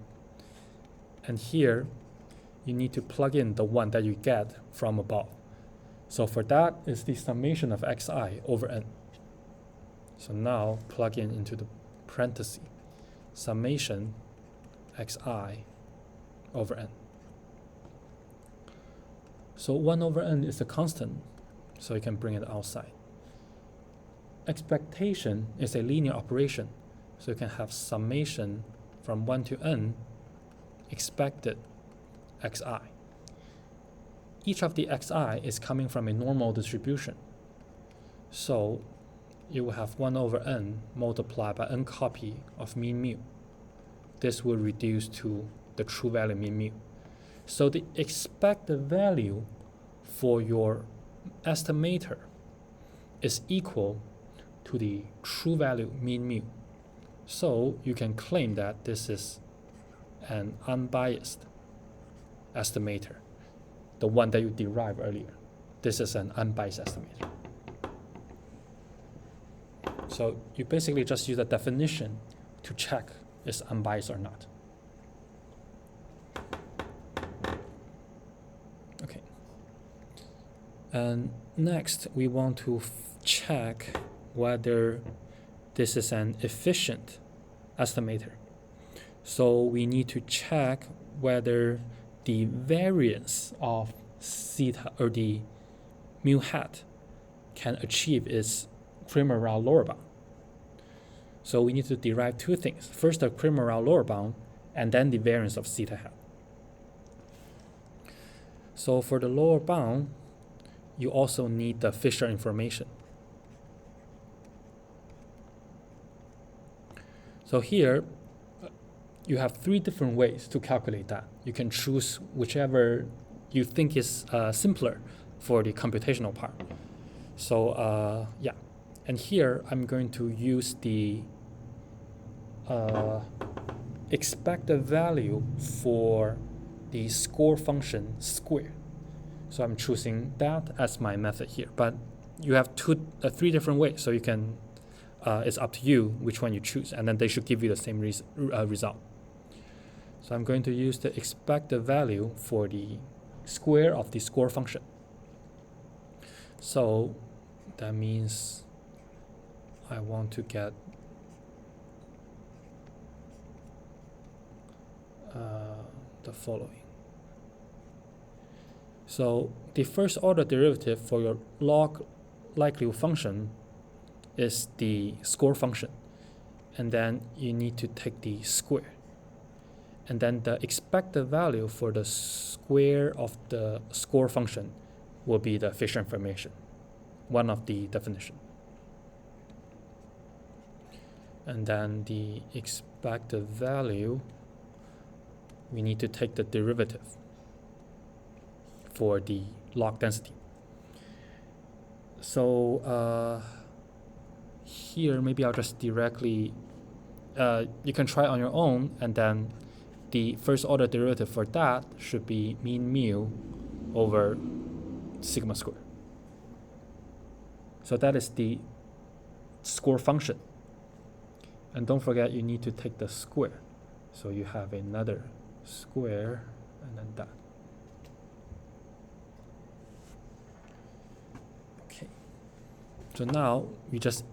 And here you need to plug in the one that you get from above. So for that is the summation of xi over n. So now plug in into the parenthesis summation xi over n. So 1 over n is a constant, so you can bring it outside. Expectation is a linear operation, so you can have summation from 1 to n expected xi. Each of the xi is coming from a normal distribution. So you will have 1 over n multiplied by n copy of mean mu. This will reduce to the true value mean mu. So the expected value for your estimator is equal to the true value mean mu. So you can claim that this is an unbiased estimator, the one that you derived earlier. This is an unbiased estimator. So you basically just use a definition to check is unbiased or not. Okay. And next, we want to check whether this is an efficient estimator. So we need to check whether the variance of theta or the mu hat can achieve its Cramer-Rao lower bound. So we need to derive two things. First, the Cramer-Rao lower bound, and then the variance of theta hat. So for the lower bound, you also need the Fisher information. So here, you have 3 different ways to calculate that. You can choose whichever you think is simpler for the computational part. So yeah, and here I'm going to use the expected value for the score function square. So I'm choosing that as my method here. But you have 3 different ways, so you can it's up to you which one you choose, and then they should give you the same result. So I'm going to use the expected value for the square of the score function. So that means I want to get the following. So the first order derivative for your log likelihood function is the score function, and then you need to take the square, and then the expected value for the square of the score function will be the Fisher information, one of the definition. And then the expected value, we need to take the derivative for the log density. So here maybe I'll just directly, you can try on your own and then the first order derivative for that should be mean mu over sigma square. So that is the score function. And don't forget, you need to take the square. So you have another square and then that. Okay. So now you just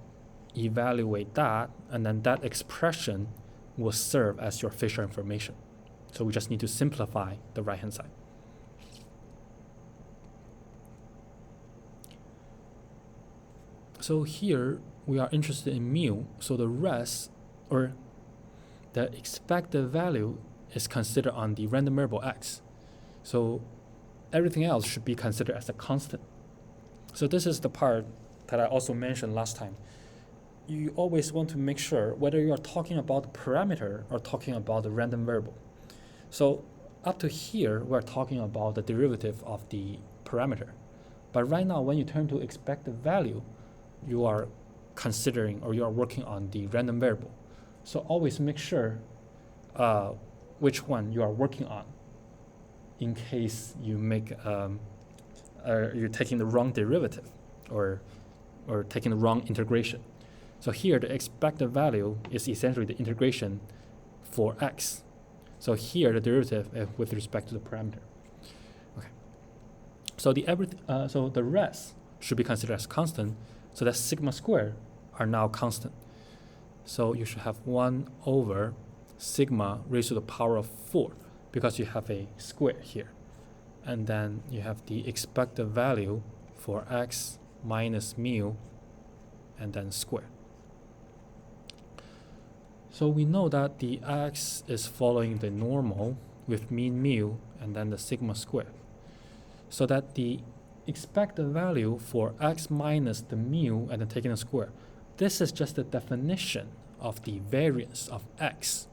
evaluate that, and then that expression will serve as your Fisher information. So we just need to simplify the right-hand side. So here we are interested in mu, so the rest, or the expected value, is considered on the random variable x. So everything else should be considered as a constant. So this is the part that I also mentioned last time. You always want to make sure whether you are talking about the parameter or talking about the random variable. So up to here, we're talking about the derivative of the parameter. But right now, when you turn to expected value, you are considering, or you are working on the random variable. So always make sure which one you are working on, in case you make you're taking the wrong derivative or taking the wrong integration. So here the expected value is essentially the integration for x. So here the derivative is with respect to the parameter. Okay. So the rest should be considered as constant. So that sigma squared are now constant. So you should have 1 over sigma raised to the power of 4, because you have a square here. And then you have the expected value for x minus mu, and then square. So we know that the x is following the normal with mean mu and then the sigma square. So that the expected value for x minus the mu and then taking the square, this is just the definition of the variance of x.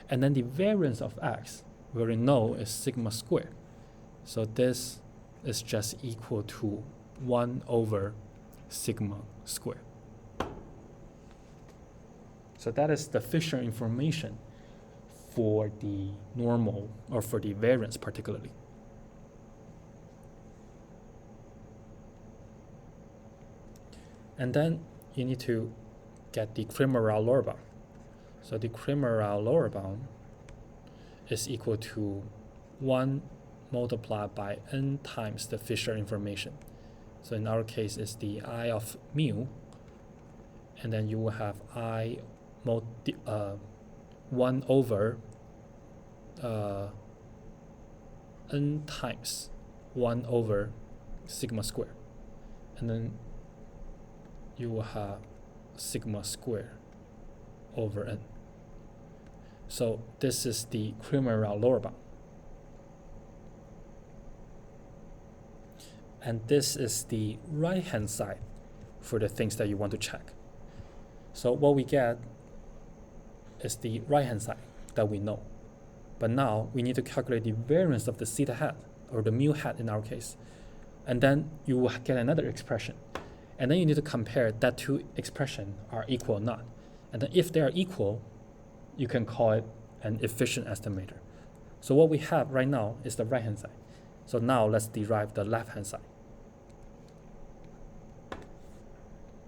And then the variance of x, we already know, is sigma squared. So this is just equal to 1 over sigma squared. So that is the Fisher information for the normal, or for the variance particularly. And then you need to get the Kramer-Rao lower bound. So the Kramer-Rao lower bound is equal to 1 multiplied by n times the Fisher information. So in our case, it's the I of mu, and then you will have I 1 over n times 1 over sigma squared, and then you will have sigma squared over n. So this is the Kramer-Rao lower bound. And this is the right-hand side for the things that you want to check. So what we get is the right-hand side that we know. But now we need to calculate the variance of the theta hat, or the mu hat in our case. And then you will get another expression. And then you need to compare that two expressions are equal or not. And then if they are equal, you can call it an efficient estimator. So what we have right now is the right-hand side. So now let's derive the left-hand side.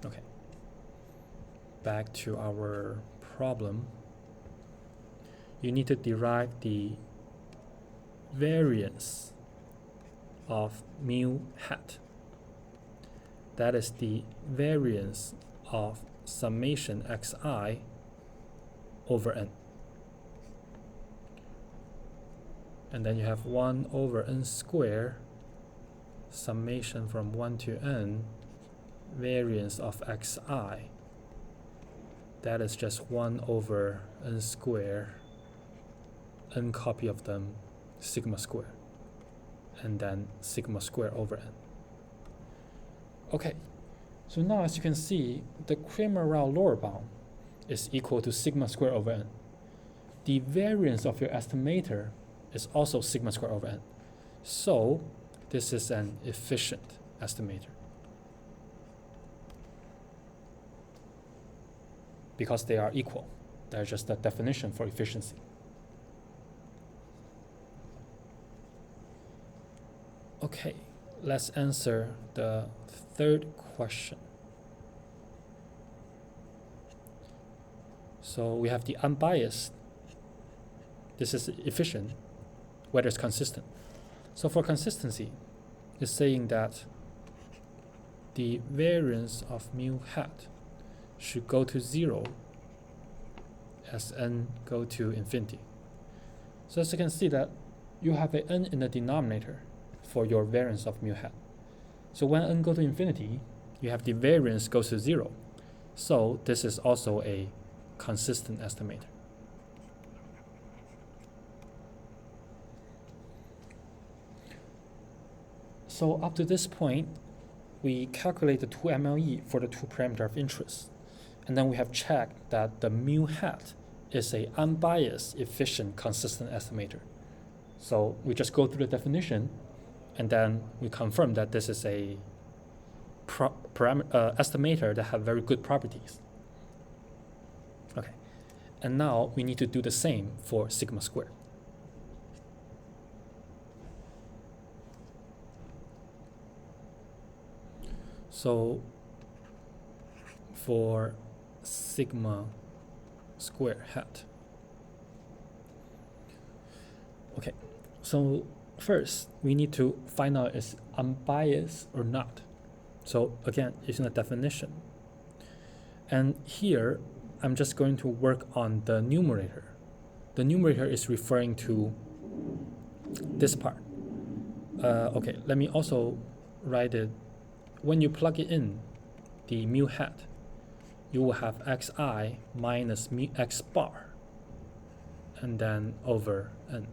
Okay. Back to our problem. You need to derive the variance of mu hat. That is the variance of summation xi over n. And then you have 1 over n squared summation from 1 to n variance of xi. That is just 1 over n squared, n copy of them, sigma squared, and then sigma squared over n. Okay, so now as you can see, the Kramer-Rao lower bound is equal to sigma squared over n. The variance of your estimator is also sigma squared over n. So this is an efficient estimator, because they are equal. That's just the definition for efficiency. Okay, let's answer the third question. So we have the unbiased. This is efficient, whether it's consistent. So for consistency, it's saying that the variance of mu hat should go to 0 as n go to infinity. So as you can see that you have a n in the denominator for your variance of mu hat. So when n go to infinity, you have the variance goes to 0. So this is also a consistent estimator. So up to this point, we calculate the 2 MLE for the 2 parameter of interest. And then we have checked that the mu hat is a unbiased, efficient, consistent estimator. So we just go through the definition, and then we confirm that this is a estimator that have very good properties. Okay, and now we need to do the same for sigma squared. So for sigma square hat. Okay, so first we need to find out is unbiased or not. So again, using the definition. And here, I'm just going to work on the numerator. The numerator is referring to this part. Okay, let me also write it. When you plug it in, the mu hat, you will have xi minus mu x bar, and then over n.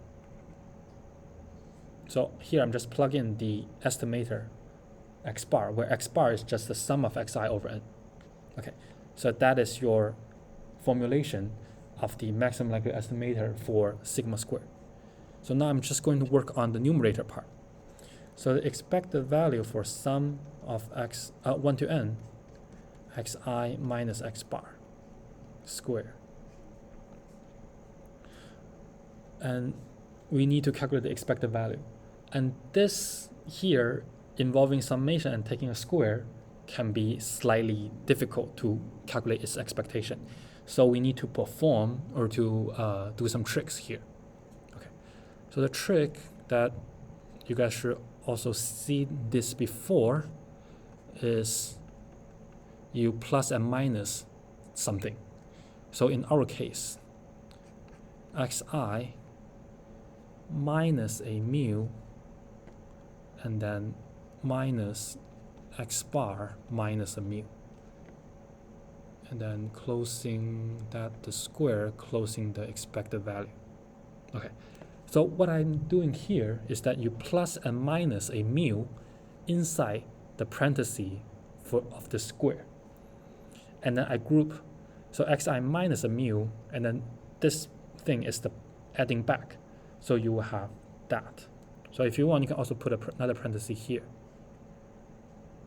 So here I'm just plugging in the estimator x bar, where x bar is just the sum of xi over n. Okay, so that is your formulation of the maximum likelihood estimator for sigma squared. So now I'm just going to work on the numerator part. So the expected value for sum of x 1 to n, xi minus x bar square. And we need to calculate the expected value. And this here, involving summation and taking a square, can be slightly difficult to calculate its expectation. So we need to perform or to do some tricks here. Okay. So the trick that you guys should also see this before is you plus and minus something. So in our case, xi minus a mu and then minus x bar minus a mu. And then closing that the square, closing the expected value. Okay, so what I'm doing here is that you plus and minus a mu inside the parenthesis of the square. And then I group, so xi minus a mu, and then this thing is the adding back. So you will have that. So if you want, you can also put another parenthesis here.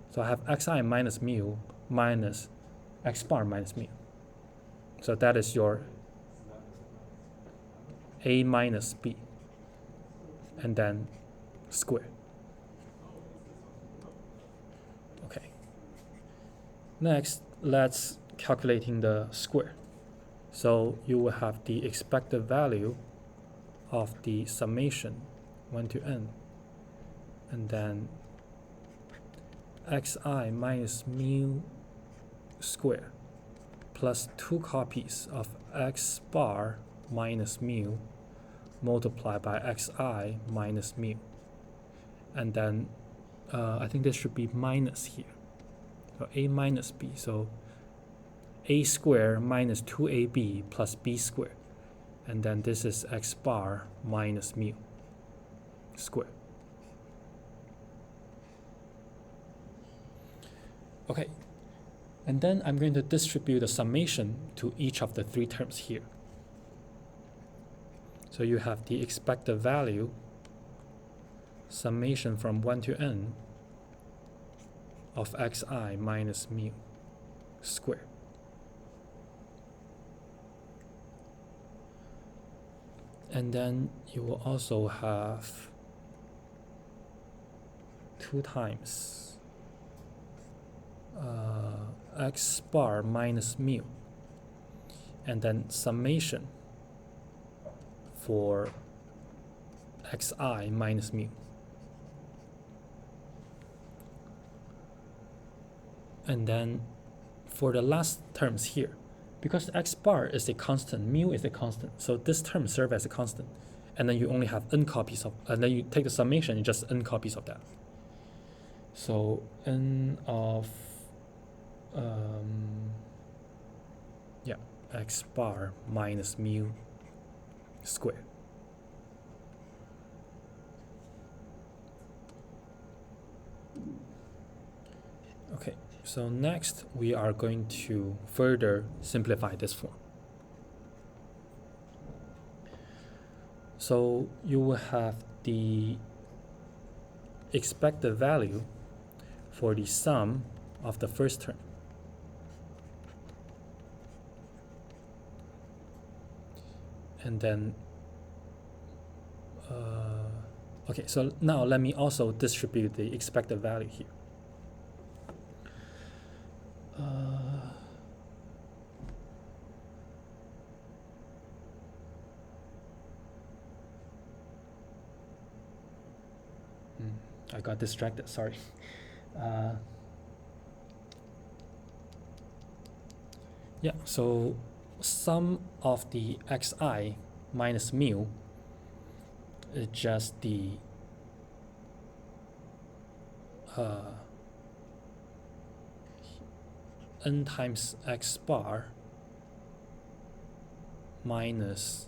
So I have xi minus mu minus x bar minus mu. So that is your a minus b, and then square. Okay. Next, let's calculating the square. So you will have the expected value of the summation 1 to n, and then xi minus mu square plus 2 copies of x bar minus mu multiplied by xi minus mu. And then I think this should be minus here. So a minus b. So a square minus 2ab plus b square. And then this is x bar minus mu square. Okay. And then I'm going to distribute the summation to each of the 3 terms here. So you have the expected value, summation from 1 to n of xi minus mu square. And then you will also have 2 times x bar minus mu, and then summation for xi minus mu. And then for the last terms here, because x bar is a constant, mu is a constant, so this term serves as a constant, and then you only have n copies of, and then you take the summation, just n copies of that. So n of x bar minus mu squared. Okay, so next we are going to further simplify this form. So you will have the expected value for the sum of the first term. And then, okay, so now let me also distribute the expected value here. I got distracted, sorry. Yeah, so sum of the xi minus mu is just the n times x bar minus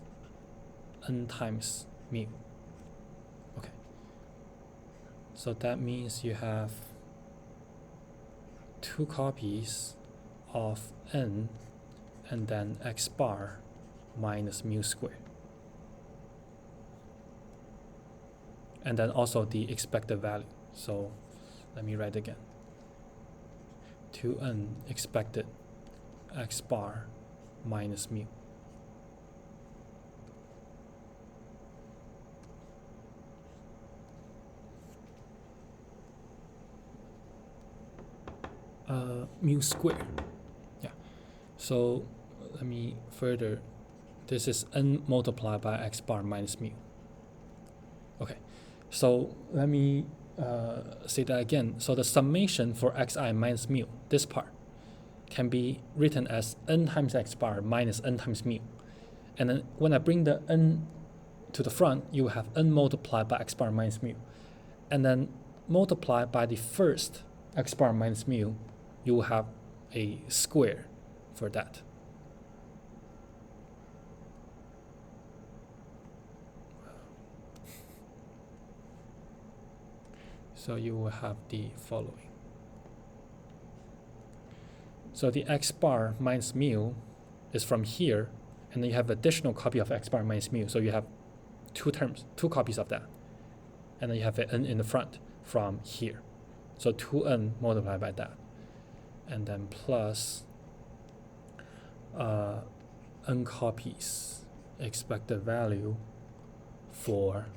n times mu. Okay, so that means you have 2 copies of n and then x bar minus mu squared. And then also the expected value. So let me write again. 2n expected x bar minus mu. Mu squared. Yeah. So let me further. This is n multiplied by x bar minus mu. Okay. So let me say that again. So the summation for xi minus mu, this part, can be written as n times x bar minus n times mu. And then when I bring the n to the front, you have n multiplied by x bar minus mu. And then multiplied by the first x bar minus mu, you will have a square for that. So you will have the following. So the x bar minus mu is from here, and then you have additional copy of x bar minus mu. So you have 2 terms, 2 copies of that. And then you have an n in the front from here. So 2n multiplied by that. And then plus n copies expected value for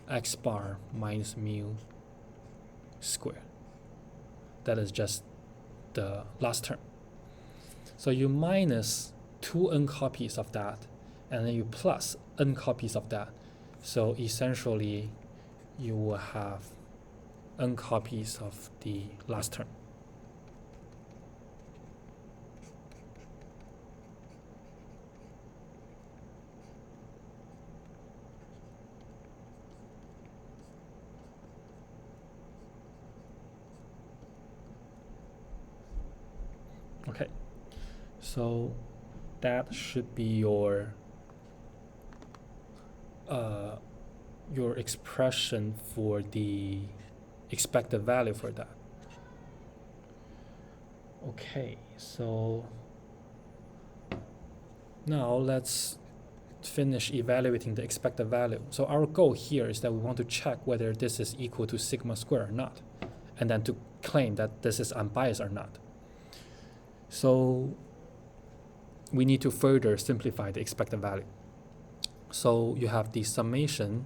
x bar minus mu squared. That is just the last term. So you minus 2n copies of that, and then you plus n copies of that. So essentially, you will have n copies of the last term. Okay, so that should be your expression for the expected value for that. Okay, so now let's finish evaluating the expected value. So our goal here is that we want to check whether this is equal to sigma square or not, and then to claim that this is unbiased or not. So we need to further simplify the expected value. So you have the summation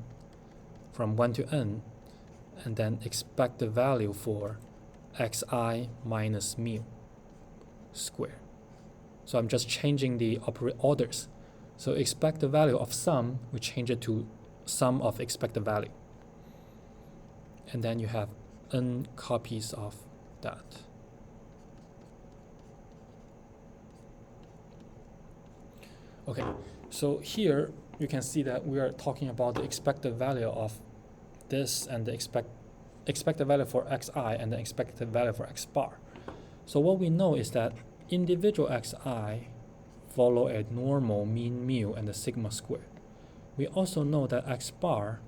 from 1 to n and then expected value for xi minus mu square. So I'm just changing the orders. So expected value of sum, we change it to sum of expected value. And then you have n copies of that. Okay, so here you can see that we are talking about the expected value of this and the expected value for xi and the expected value for x bar. So what we know is that individual xi follow a normal mean mu and the sigma square. We also know that x bar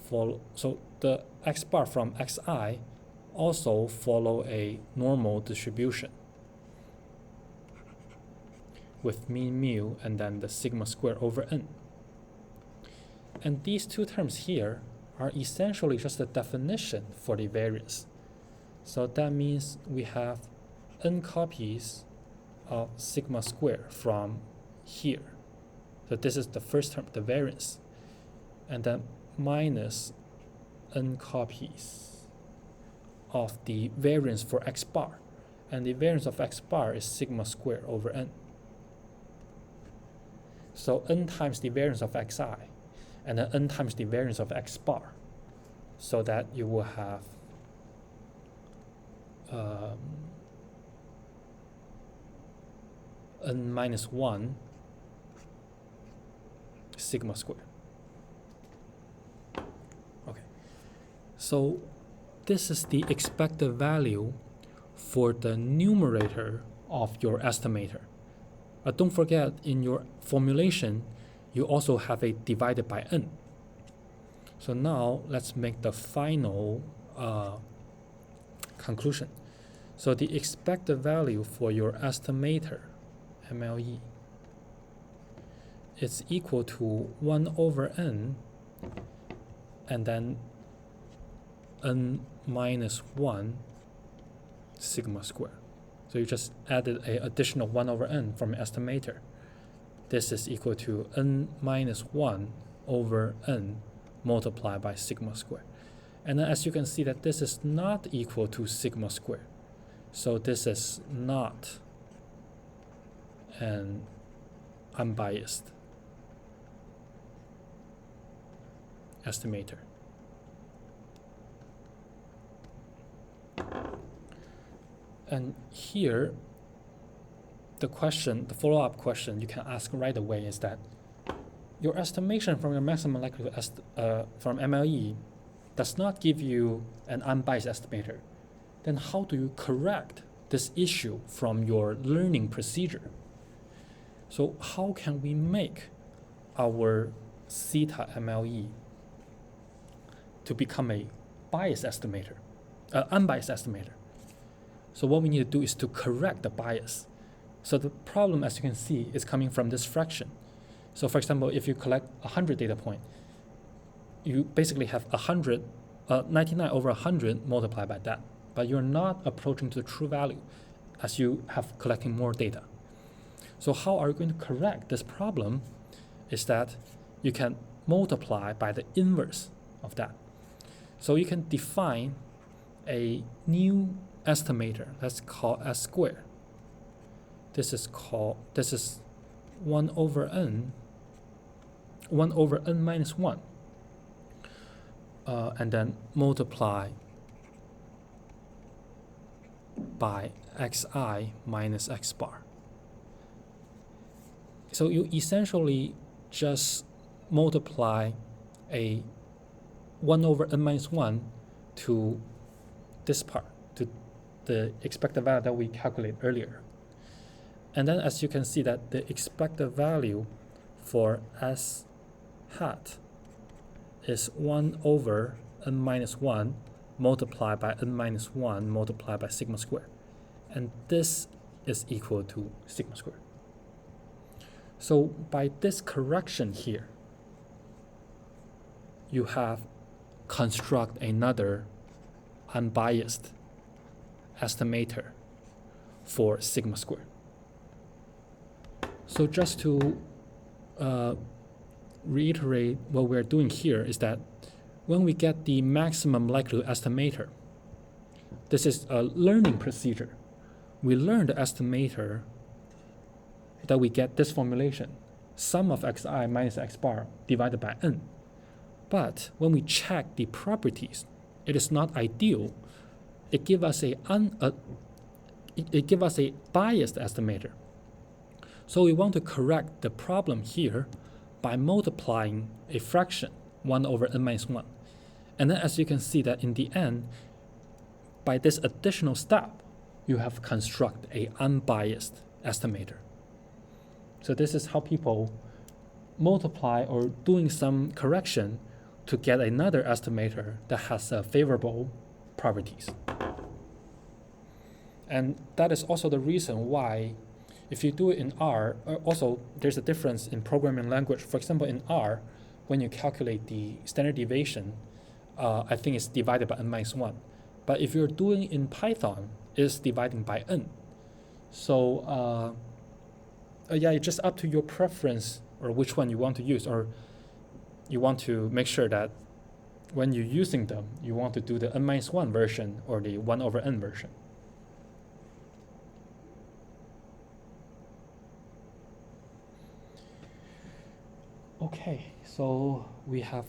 follow, so the x bar from xi also follow a normal distribution with mean mu and then the sigma square over n. And these two terms here are essentially just a definition for the variance. So that means we have n copies of sigma square from here. So this is the first term, the variance. And then minus n copies of the variance for x bar. And the variance of x bar is sigma square over n. So n times the variance of xi, and then n times the variance of x bar, so that you will have n minus 1 sigma square. Okay, so this is the expected value for the numerator of your estimator. But don't forget, in your formulation, you also have a divided by n. So now let's make the final conclusion. So the expected value for your estimator, MLE, is equal to 1 over n and then n minus 1 sigma square. So you just added an additional 1 over n from your estimator. This is equal to n minus 1 over n multiplied by sigma square. And then as you can see that this is not equal to sigma square. So this is not an unbiased estimator. And here, the follow-up question you can ask right away is that your estimation from your maximum likelihood from MLE does not give you an unbiased estimator. Then how do you correct this issue from your learning procedure? So how can we make our theta MLE to become a biased estimator, unbiased estimator? So what we need to do is to correct the bias. So the problem, as you can see, is coming from this fraction. So for example, if you collect 100 data points, you basically have 99 over 100 multiplied by that. But you're not approaching to the true value as you have collecting more data. So how are you going to correct this problem is that you can multiply by the inverse of that. So you can define a new estimator, let's call S squared. This is 1 over n minus 1. And then multiply by xi minus x bar. So you essentially just multiply a 1 over n minus 1 to this part, to the expected value that we calculated earlier. And then as you can see that the expected value for S hat is 1 over n minus 1 multiplied by n minus 1 multiplied by sigma squared. And this is equal to sigma squared. So by this correction here, you have construct another unbiased estimator for sigma squared. So just to reiterate what we're doing here is that when we get the maximum likelihood estimator, this is a learning procedure. We learn the estimator that we get this formulation, sum of xi minus x bar divided by n. But when we check the properties, it is not ideal. It gives us a biased estimator. So we want to correct the problem here by multiplying a fraction, 1 over n minus 1. And then as you can see that in the end, by this additional step, you have construct a unbiased estimator. So this is how people multiply or doing some correction to get another estimator that has favorable properties. And that is also the reason why if you do it in R, also there's a difference in programming language. For example, in R, when you calculate the standard deviation, I think it's divided by n minus 1. But if you're doing in Python, it's dividing by n. So yeah, it's just up to your preference or which one you want to use, or you want to make sure that when you're using them, you want to do the n minus 1 version or the 1 over n version. Okay, so we have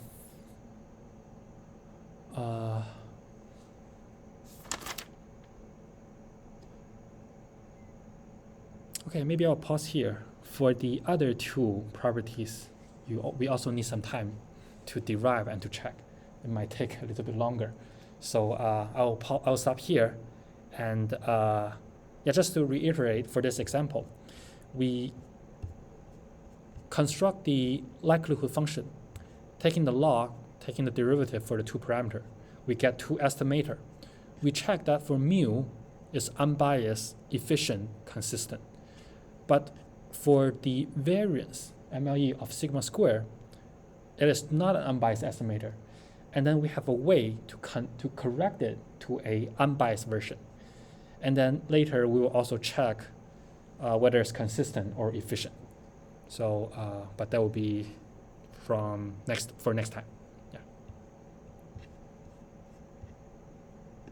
okay, maybe I'll pause here. For the other two properties, we also need some time to derive and to check. It might take a little bit longer. So I'll stop here. And yeah, just to reiterate for this example, we construct the likelihood function, taking the log, taking the derivative for the two parameter. We get two estimator. We check that for mu is unbiased, efficient, consistent. But for the variance, MLE of sigma square, it is not an unbiased estimator. And then we have a way to correct it to a unbiased version. And then later we will also check whether it's consistent or efficient. So, but that will be for next time.